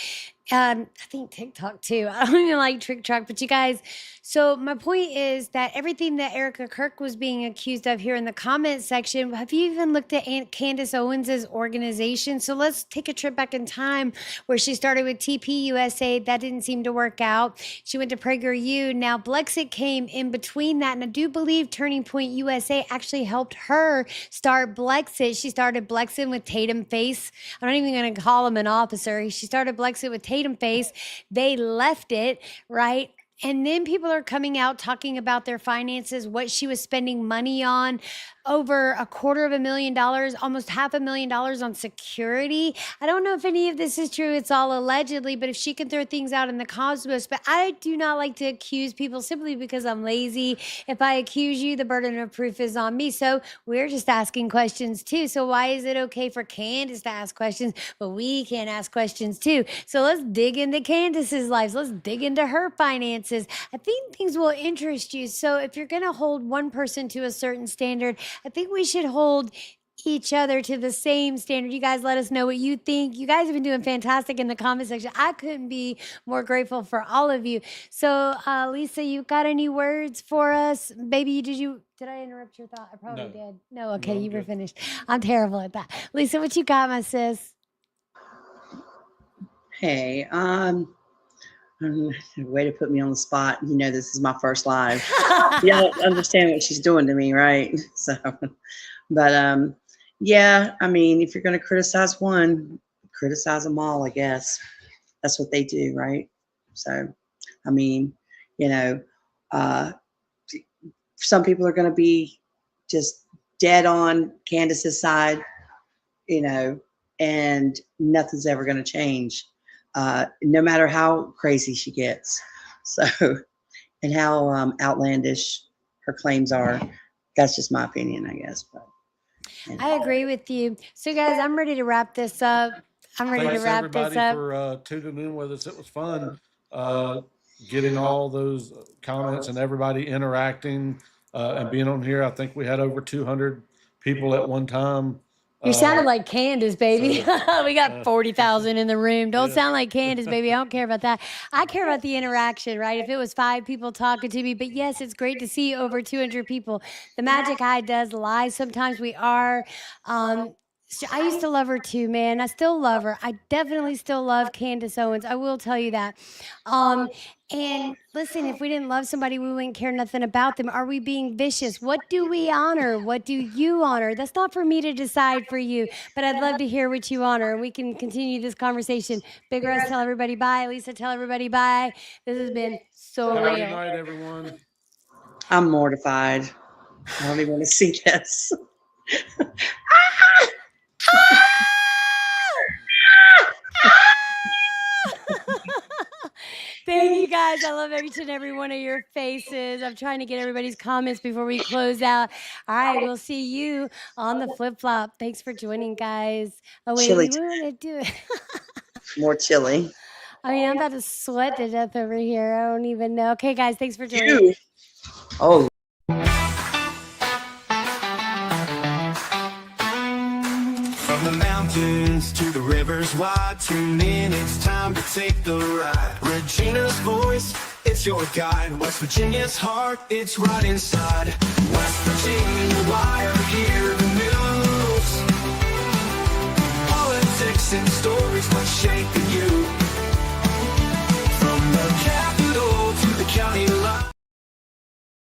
I think TikTok too. I don't even like TikTok, but you guys. So, my point is that everything that Erika Kirk was being accused of here in the comment section, have you even looked at Candace Owens's organization? So, let's take a trip back in time where she started with TP USA. That didn't seem to work out. She went to PragerU. Now, Blexit came in between that. And I do believe Turning Point USA actually helped her start Blexit. She started Blexit with Tatum Face. I'm not even going to call him an officer. She started Blexit with Tatum Face. They left it, right? And then people are coming out talking about their finances, what she was spending money on, over $250,000, almost $500,000 on security. I don't know if any of this is true. It's all allegedly, but if she can throw things out in the cosmos, but I do not like to accuse people simply because I'm lazy. If I accuse you, the burden of proof is on me. So we're just asking questions too. So why is it okay for Candace to ask questions, but we can't ask questions too? So let's dig into Candace's life. Let's dig into her finances. I think things will interest you. So if you're going to hold one person to a certain standard, I think we should hold each other to the same standard. You guys let us know what you think. You guys have been doing fantastic in the comment section. I couldn't be more grateful for all of you. So, Lisa, you got any words for us? Baby, did I interrupt your thought? I probably did. No, okay, you were finished. I'm terrible at that. Lisa, what you got, my sis? Hey, way to put me on the spot. You know, this is my first live. You don't understand what she's doing to me, right? So, but yeah, I mean, if you're going to criticize one, criticize them all, I guess. That's what they do, right? So, I mean, you know, some people are going to be just dead on Candace's side, you know, and nothing's ever going to change. No matter how crazy she gets. So, and how outlandish her claims are. That's just my opinion, I guess. But I agree with you. So, guys, I'm ready to wrap this up. Thanks everybody for tuning in with us. It was fun getting all those comments and everybody interacting and being on here. I think we had over 200 people at one time. You sounded like Candace, baby. We got 40,000 in the room. Don't sound like Candace, baby. I don't care about that. I care about the interaction, right? If it was 5 people talking to me, but yes, it's great to see over 200 people. The magic eye does lie. Sometimes we are. I used to love her too, man. I still love her. I definitely still love Candace Owens. I will tell you that. And listen, if we didn't love somebody, we wouldn't care nothing about them. Are we being vicious? What do we honor? What do you honor? That's not for me to decide for you, but I'd love to hear what you honor, and we can continue this conversation. Big Russ, tell everybody bye. Lisa, tell everybody bye. This has been so real. Good night, everyone. I'm mortified. I don't even want to see this. Thank you guys. I love each and every one of your faces. I'm trying to get everybody's comments before we close out. All right, we'll see you on the flip flop. Thanks for joining, guys. Oh wait, we want to do it. More chilly. I mean, I'm about to sweat to death over here. I don't even know. Okay, guys, thanks for joining. You. Oh. From the mountains to the rivers wide, tune in, it's time to take the ride. Regina's voice, it's your guide. West Virginia's heart, it's right inside. West Virginia, wire here in the middle